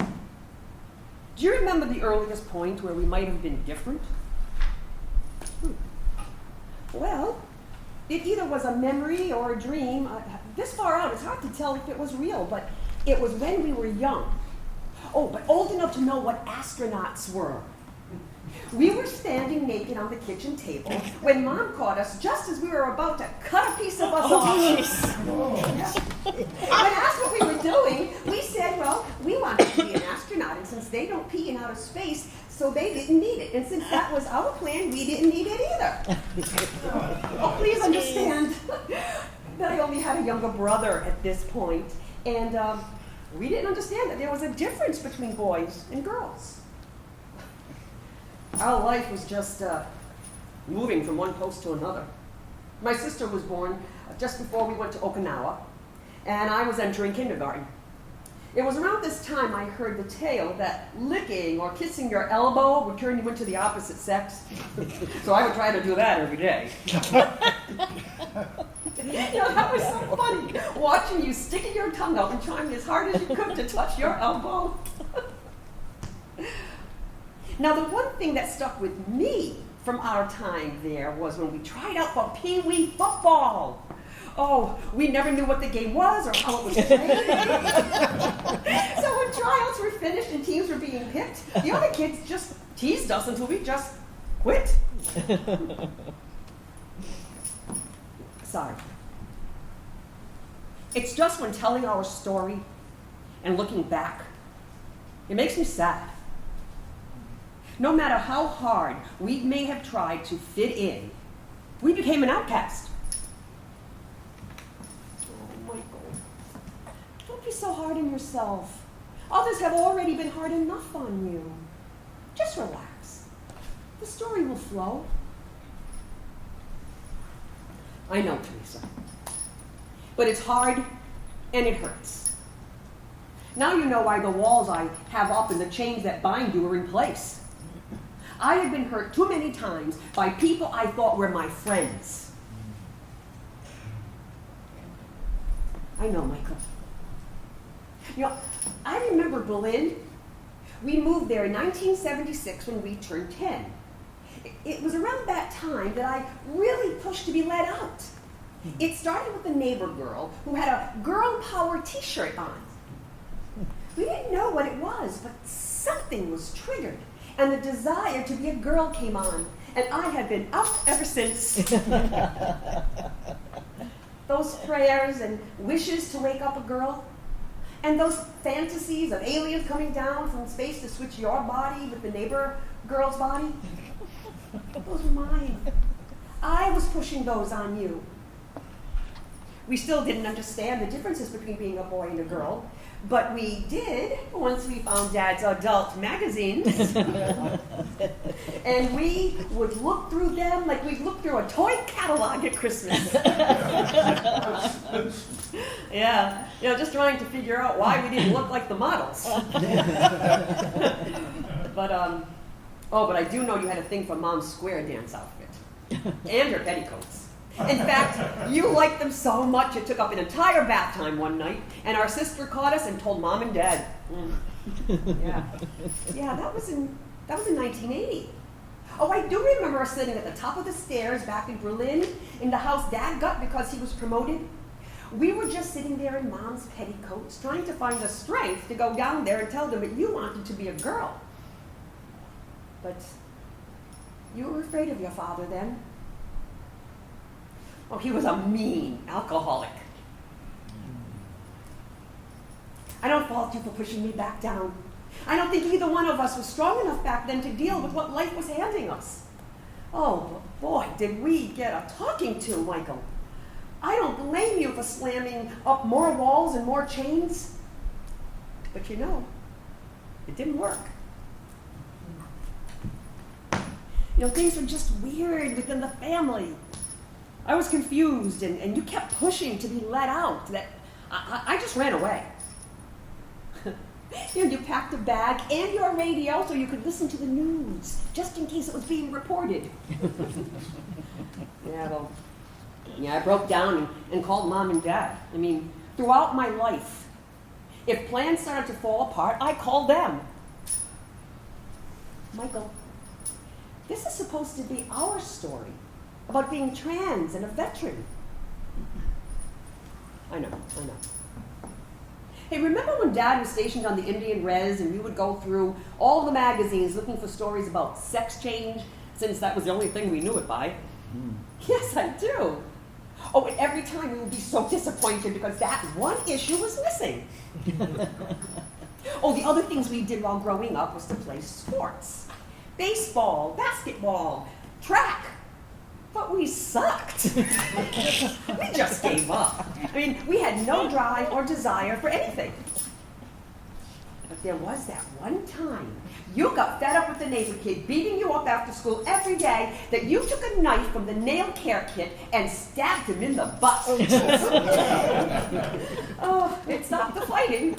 do you remember the earliest point where we might have been different? Well, it either was a memory or a dream. This far out, it's hard to tell if it was real, but it was when we were young. Oh, but old enough to know what astronauts were. We were standing naked on the kitchen table when Mom caught us just as we were about to cut a piece of us off. When asked what we were doing, we said, well, we wanted to be an astronaut, and since they don't pee in outer space, so they didn't need it. And since that was our plan, we didn't need it either. Oh, please understand that I only had a younger brother at this point, and we didn't understand that there was a difference between boys and girls. Our life was just moving from one post to another. My sister was born just before we went to Okinawa, and I was entering kindergarten. It was around this time I heard the tale that licking or kissing your elbow would turn you into the opposite sex. So I would try to do that every day. You know, that was so funny, watching you sticking your tongue out and trying as hard as you could to touch your elbow. Now, the one thing that stuck with me from our time there was when we tried out for Pee Wee football. Oh, we never knew what the game was or how it was played. So when tryouts were finished and teams were being picked, the other kids just teased us until we just quit. Sorry. It's just when telling our story and looking back, it makes me sad. No matter how hard we may have tried to fit in, we became an outcast. Oh, Michael, don't be so hard on yourself. Others have already been hard enough on you. Just relax. The story will flow. I know, Teresa. But it's hard and it hurts. Now you know why the walls I have up and the chains that bind you are in place. I have been hurt too many times by people I thought were my friends. I know, Michael. You know, I remember Berlin. We moved there in 1976 when we turned 10. It was around that time that I really pushed to be let out. It started with a neighbor girl who had a girl power t-shirt on. We didn't know what it was, but something was triggered. And the desire to be a girl came on, and I have been out ever since. Those prayers and wishes to wake up a girl, and those fantasies of aliens coming down from space to switch your body with the neighbor girl's body, those were mine. I was pushing those on you. We still didn't understand the differences between being a boy and a girl, but we did once we found Dad's adult magazines. And we would look through them like we'd look through a toy catalog at Christmas. Yeah, you know, just trying to figure out why we didn't look like the models. But Oh, but I do know you had a thing for Mom's square dance outfit. And her petticoats. In fact, you liked them so much it took up an entire bath time one night, and our sister caught us and told Mom and Dad. Yeah. Yeah, that was in 1980. Oh, I do remember us sitting at the top of the stairs back in Berlin in the house Dad got because he was promoted. We were just sitting there in Mom's petticoats, trying to find the strength to go down there and tell them that you wanted to be a girl. But you were afraid of your father then. Oh, he was a mean alcoholic. I don't fault you for pushing me back down. I don't think either one of us was strong enough back then to deal with what life was handing us. Oh, but boy, did we get a talking to, Michael. I don't blame you for slamming up more walls and more chains. But you know, it didn't work. You know, things were just weird within the family. I was confused, and you kept pushing to be let out. That I just ran away. You know, you packed a bag and your radio so you could listen to the news, just in case it was being reported. Yeah, I broke down and called Mom and Dad. I mean, throughout my life, if plans started to fall apart, I called them. Michael, this is supposed to be our story about being trans and a veteran. I know. Hey, remember when Dad was stationed on the Indian Res and we would go through all the magazines looking for stories about sex change, since that was the only thing we knew it by? Yes, I do. Oh, and every time we would be so disappointed because that one issue was missing. Oh, the other things we did while growing up was to play sports. Baseball, basketball, track. But we sucked. We just gave up. I mean, we had no drive or desire for anything. But there was that one time you got fed up with the neighbor kid beating you up after school every day that you took a knife from the nail care kit and stabbed him in the butt. Oh, it stopped the fighting.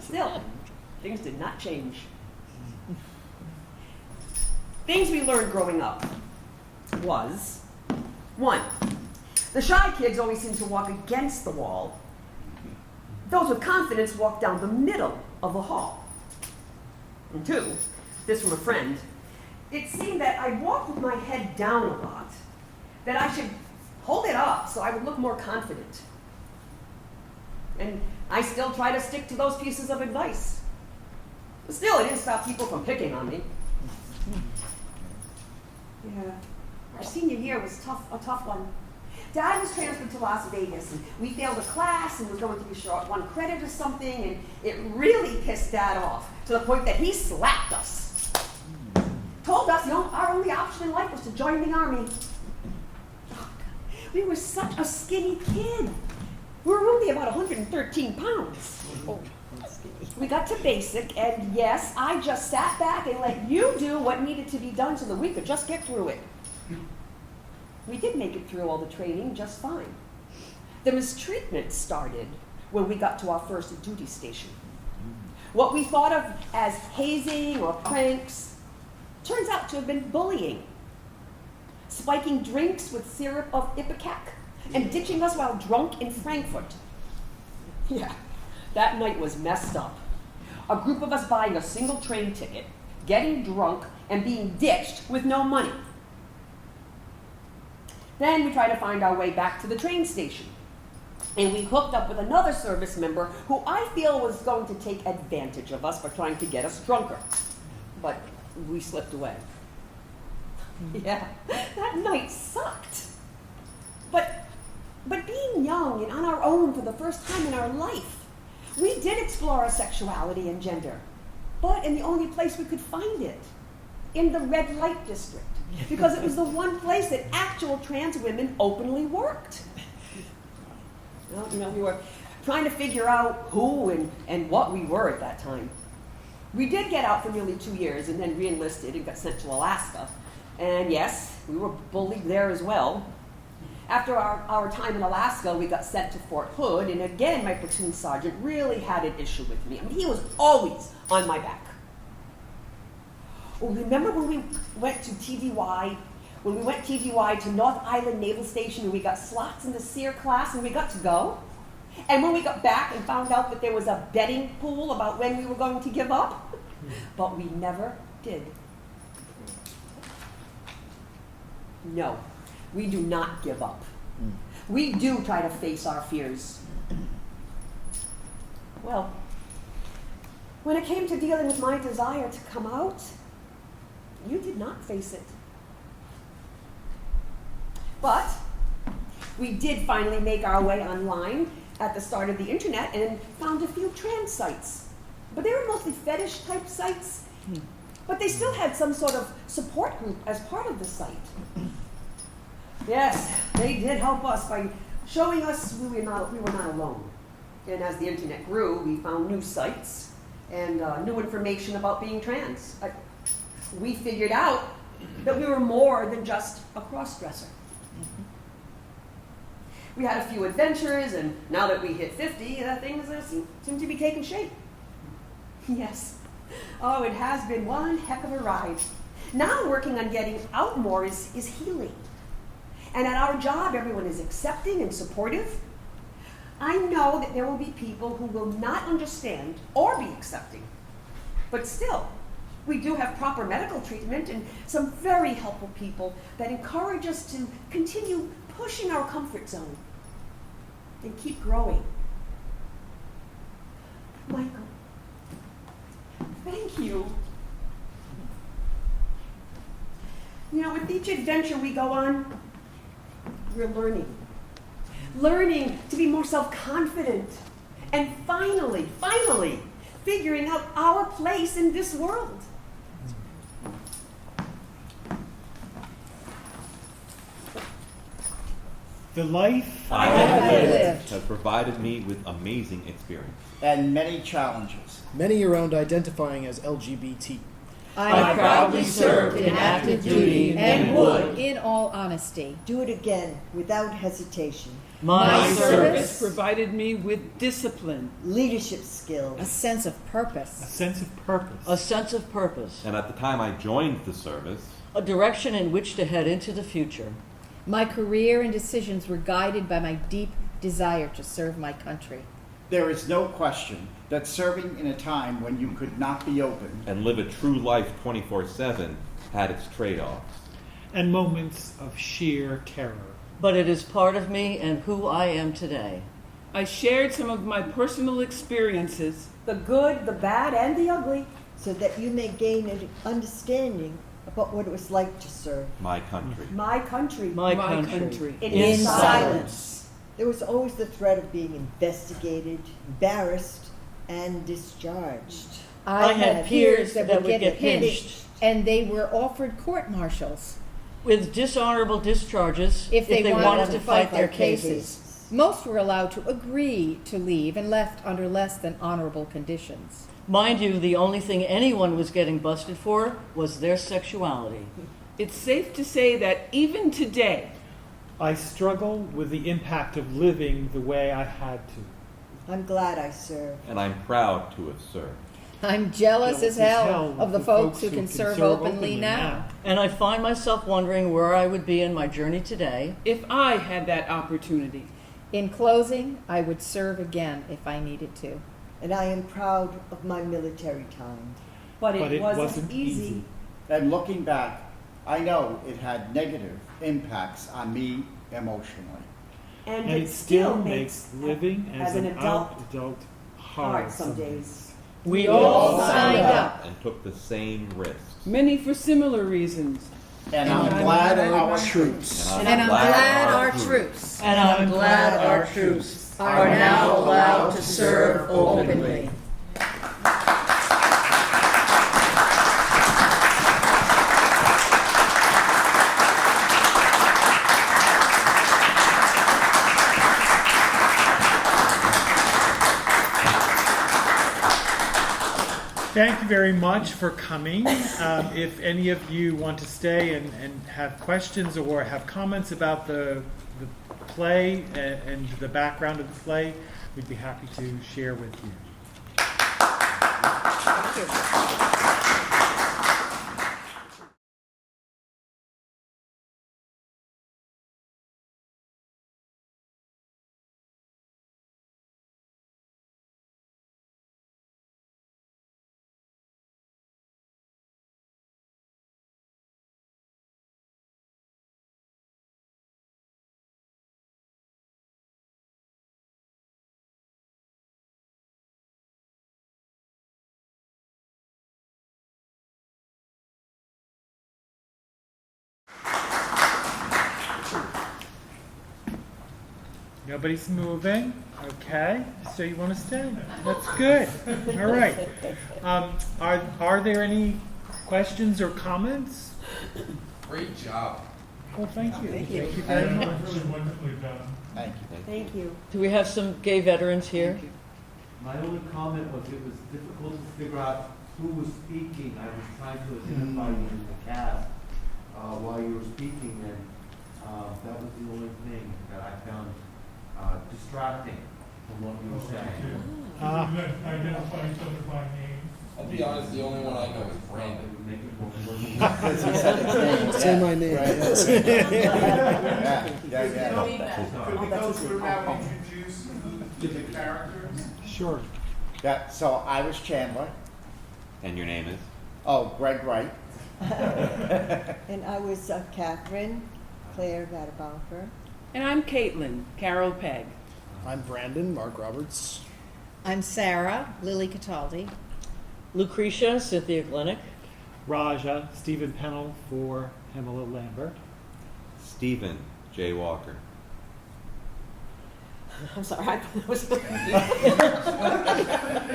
Still, things did not change. Things we learned growing up was, 1, the shy kids always seem to walk against the wall. Those with confidence walk down the middle of the hall. And 2, this from a friend, it seemed that I walked with my head down a lot, that I should hold it up so I would look more confident. And I still try to stick to those pieces of advice. But still, it didn't stop people from picking on me. Yeah. Our senior year was a tough one. Dad was transferred to Las Vegas, and we failed a class and was going to be short 1 credit or something, and it really pissed Dad off to the point that he slapped us. Told us, our only option in life was to join the Army. We were such a skinny kid. We were only about 113 pounds. We got to basic, and yes, I just sat back and let you do what needed to be done so that we could just get through it. We did make it through all the training just fine. The mistreatment started when we got to our first duty station. What we thought of as hazing or pranks turns out to have been bullying. Spiking drinks with syrup of ipecac and ditching us while drunk in Frankfurt. Yeah, that night was messed up. A group of us buying a single train ticket, getting drunk, and being ditched with no money. Then we tried to find our way back to the train station. And we hooked up with another service member who I feel was going to take advantage of us for trying to get us drunker. But we slipped away. Yeah, that night sucked. But being young and on our own for the first time in our life, we did explore our sexuality and gender, but in the only place we could find it, in the red light district, because it was the one place that actual trans women openly worked. Well, we were trying to figure out who and what we were at that time. We did get out for nearly 2 years and then re-enlisted and got sent to Alaska. And yes, we were bullied there as well. After our time in Alaska, we got sent to Fort Hood, and again, my platoon sergeant really had an issue with me. I mean, he was always on my back. Well, remember when we went to TVY, when we went TVY to North Island Naval Station and we got slots in the SEER class and we got to go? And when we got back and found out that there was a betting pool about when we were going to give up? But we never did. No, we do not give up. We do try to face our fears. Well, when it came to dealing with my desire to come out, you did not face it. But we did finally make our way online at the start of the internet and found a few trans sites. But they were mostly fetish type sites. But they still had some sort of support group as part of the site. Yes, they did help us by showing us we were not alone. And as the internet grew, we found new sites and new information about being trans. We figured out that we were more than just a cross-dresser. We had a few adventures, and now that we hit 50, things seem to be taking shape. Yes. Oh, it has been one heck of a ride. Now working on getting out more is healing. And at our job, everyone is accepting and supportive. I know that there will be people who will not understand or be accepting. But still, we do have proper medical treatment and some very helpful people that encourage us to continue pushing our comfort zone and keep growing. Michael, thank you. You know, with each adventure we go on, we're learning to be more self-confident, and finally, figuring out our place in this world. The life I have lived has provided me with amazing experience. And many challenges. Many around identifying as LGBT. I proudly served in active duty and would, in all honesty, Do it again without hesitation. my My service Provided me with discipline. Leadership a skills. sense of a purpose, sense of purpose. a sense of purpose, And at the time I joined the service, a direction in which to head into the future. my career and decisions were guided by my deep desire to serve my country. There is no question that serving in a time when you could not be open and live a true life 24/7 had its trade-offs. And moments of sheer terror. But it is part of me and who I am today. I shared some of my personal experiences. The good, the bad, and the ugly. So that you may gain an understanding about what it was like to serve. My country. My country. My country. In silence. There was always the threat of being investigated, embarrassed, and discharged. I had peers that would get pinched and they were offered court-martials with dishonorable discharges if they wanted to fight their cases. Most were allowed to agree to leave and left under less than honorable conditions. Mind you, the only thing anyone was getting busted for was their sexuality. It's safe to say that even today, I struggle with the impact of living the way I had to. I'm glad I served. And I'm proud to have served. I'm jealous as hell of the folks who can serve openly now. And I find myself wondering where I would be in my journey today. if I had that opportunity, In closing, I would serve again if I needed to. And I am proud of my military time. But But it it wasn't wasn't easy. easy. And looking back, I know it had negative impacts on me emotionally. And And it still makes living as an adult hard some days. We all signed up. And took the same risks. many for similar reasons. And I'm glad our troops And I'm glad our troops And I'm glad our troops are now allowed to serve openly. Thank you very much for coming. If any of you want to stay and have questions or have comments about the play and the background of the play, we'd be happy to share with you. Nobody's moving. Okay, so you want to stay? That's good. All right. Are there any questions or comments? Great job. Well, thank you. Thank you. Thank you very much. Really wonderfully done. Thank you. Thank you. Do we have some gay veterans here? My only comment was it was difficult to figure out who was speaking. I was trying to identify you in the cast while you were speaking, and that was the only thing that I found distracting from what you were saying. Identify each other by name. I'll be honest, the only one I know is Brandon. Say my name. Yes. Yeah. Could we go through now and introduce the characters? Sure. Yeah, so I was Chandler. And your name is? Oh, Greg Wright. And I was Catherine Claire Vadabalker. And I'm Caitlin, Carol Pegg. I'm Brandon, Mark Roberts. I'm Sarah, Lily Cataldi. Lucretia, Cynthia Glenick. Raja, Stephen Pennell for Pamela Lambert. Stephen J. Walker. I'm sorry. I was. It's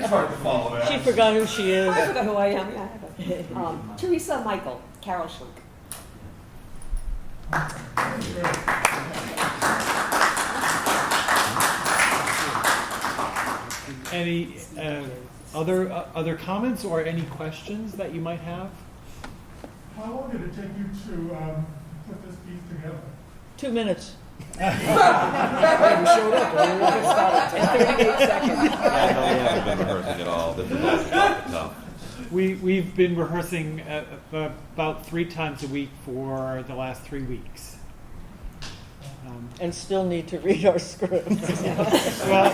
hard to follow that. She forgot who she is. I forgot who I am. Yeah. Teresa Michael, Carol Schlink. Any other comments or any questions that you might have? How long did it take you to put this piece together? 2 minutes. We showed up. In 38 seconds. Yeah, no, we haven't been rehearsing at all. This is all tough. We've been rehearsing about 3 times a week for the last 3 weeks. And still need to read our script. Well,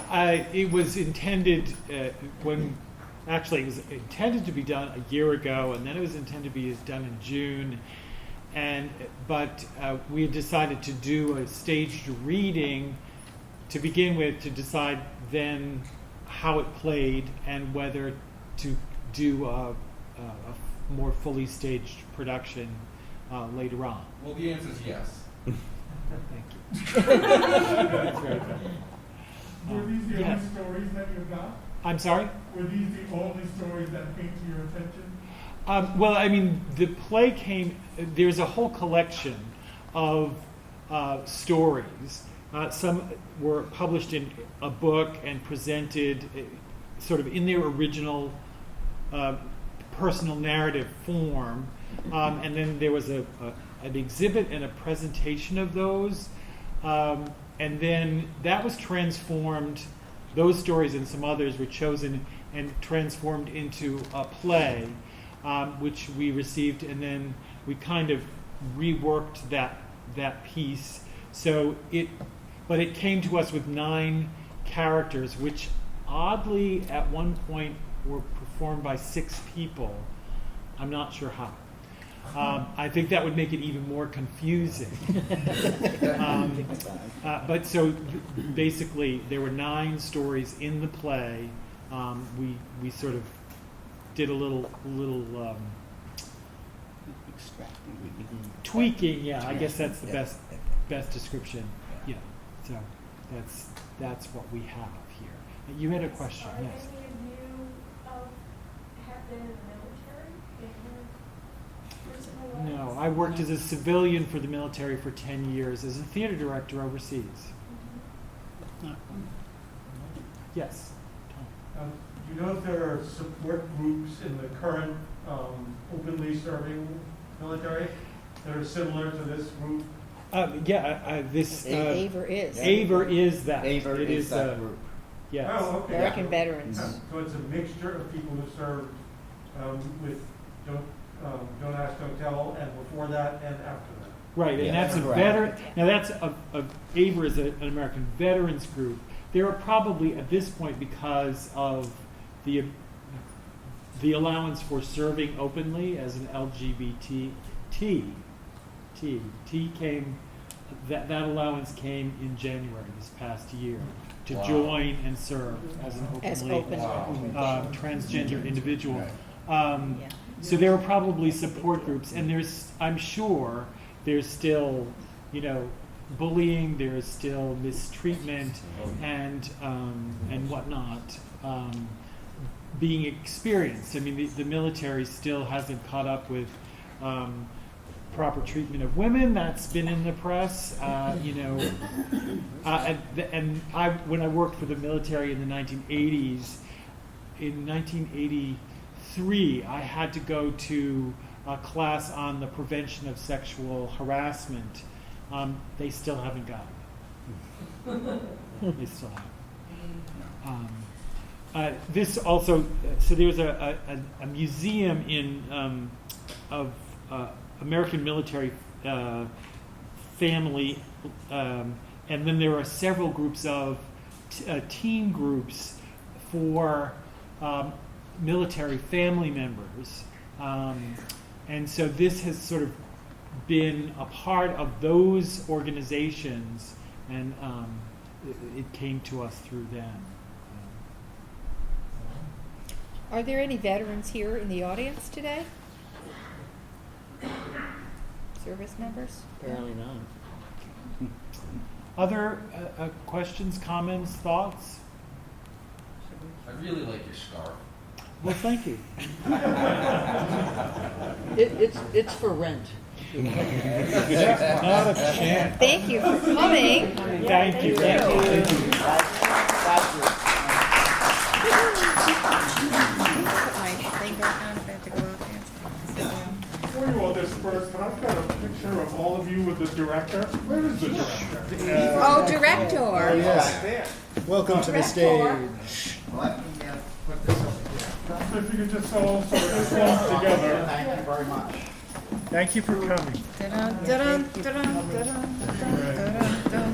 and it was intended it was intended to be done a year ago, and then it was intended to be done in June. But we had decided to do a staged reading to begin with, to decide then how it played and whether to do a more fully staged production later on. Well, the answer is yes. Thank you. That's very good. Were these the yes. only stories that you got? I'm sorry? Were these the only stories that came to your attention? Well, I mean, the play came, there's a whole collection of stories. Some were published in a book and presented sort of in their original personal narrative form. And then there was an exhibit and a presentation of those. And then that was transformed, those stories and some others were chosen and transformed into a play. Which we received, and then we kind of reworked that piece. So it came to us with 9 characters, which oddly at one point were performed by 6 people. I'm not sure how. I think that would make it even more confusing. But so basically, there were 9 stories in the play. We sort of did a little tweaking. Yeah, I guess that's the best description. Yeah, so that's what we have here. You had a question, Are yes. any of you have been in the military in your personal lives? No, I worked as a civilian for the military for 10 years as a theater director overseas. Yes. Tom. Do you know if there are support groups in the current openly serving military that are similar to this group? This AVER is. AVER is that. Aver It is that group. Yes. Oh, okay. American Veterans. So it's a mixture of people who served with Don't Ask, Don't Tell, and before that and after that. Right, and Yeah, that's a correct. veteran. Now that's AVER is an American Veterans group. There are probably at this point, because of the allowance for serving openly as an LGBT came. That allowance came in January this past year to join and serve as an openly transgender individual. So there are probably support groups, and I'm sure there's still, bullying, there is still mistreatment and whatnot being experienced. I mean, the military still hasn't caught up with proper treatment of women. That's been in the press, when I worked for the military in the 1980s, in 1983, I had to go to a class on the prevention of sexual harassment. They still haven't got it. They still haven't. This also, so there's a museum of American military family, and then there are several groups of team groups for military family members. And so this has sort of been a part of those organizations, and it came to us through them. Are there any veterans here in the audience today? Service members? Apparently not. Other questions, comments, thoughts? I really like your scarf. Well, thank you. It's for rent. Not a chance. Thank you for coming. Thank you. Thank you. Put my finger on if I have to go out there. Before you all disperse, can I get a picture of all of you with the director? Where is the director? Oh, director. Oh, yes. Welcome to the stage. If you could just all sort of close together. Thank you very much. Thank you for coming. Dun, dun, dun, dun, dun, dun, dun, dun.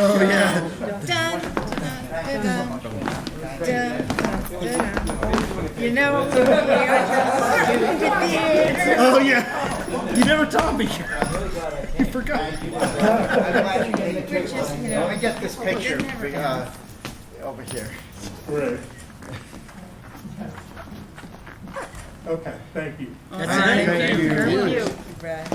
Oh, yeah. You know, Oh, yeah. You never taught me. You forgot. Let me get this picture over here. Right. Okay, thank you. Thank you. Thank you, Brad.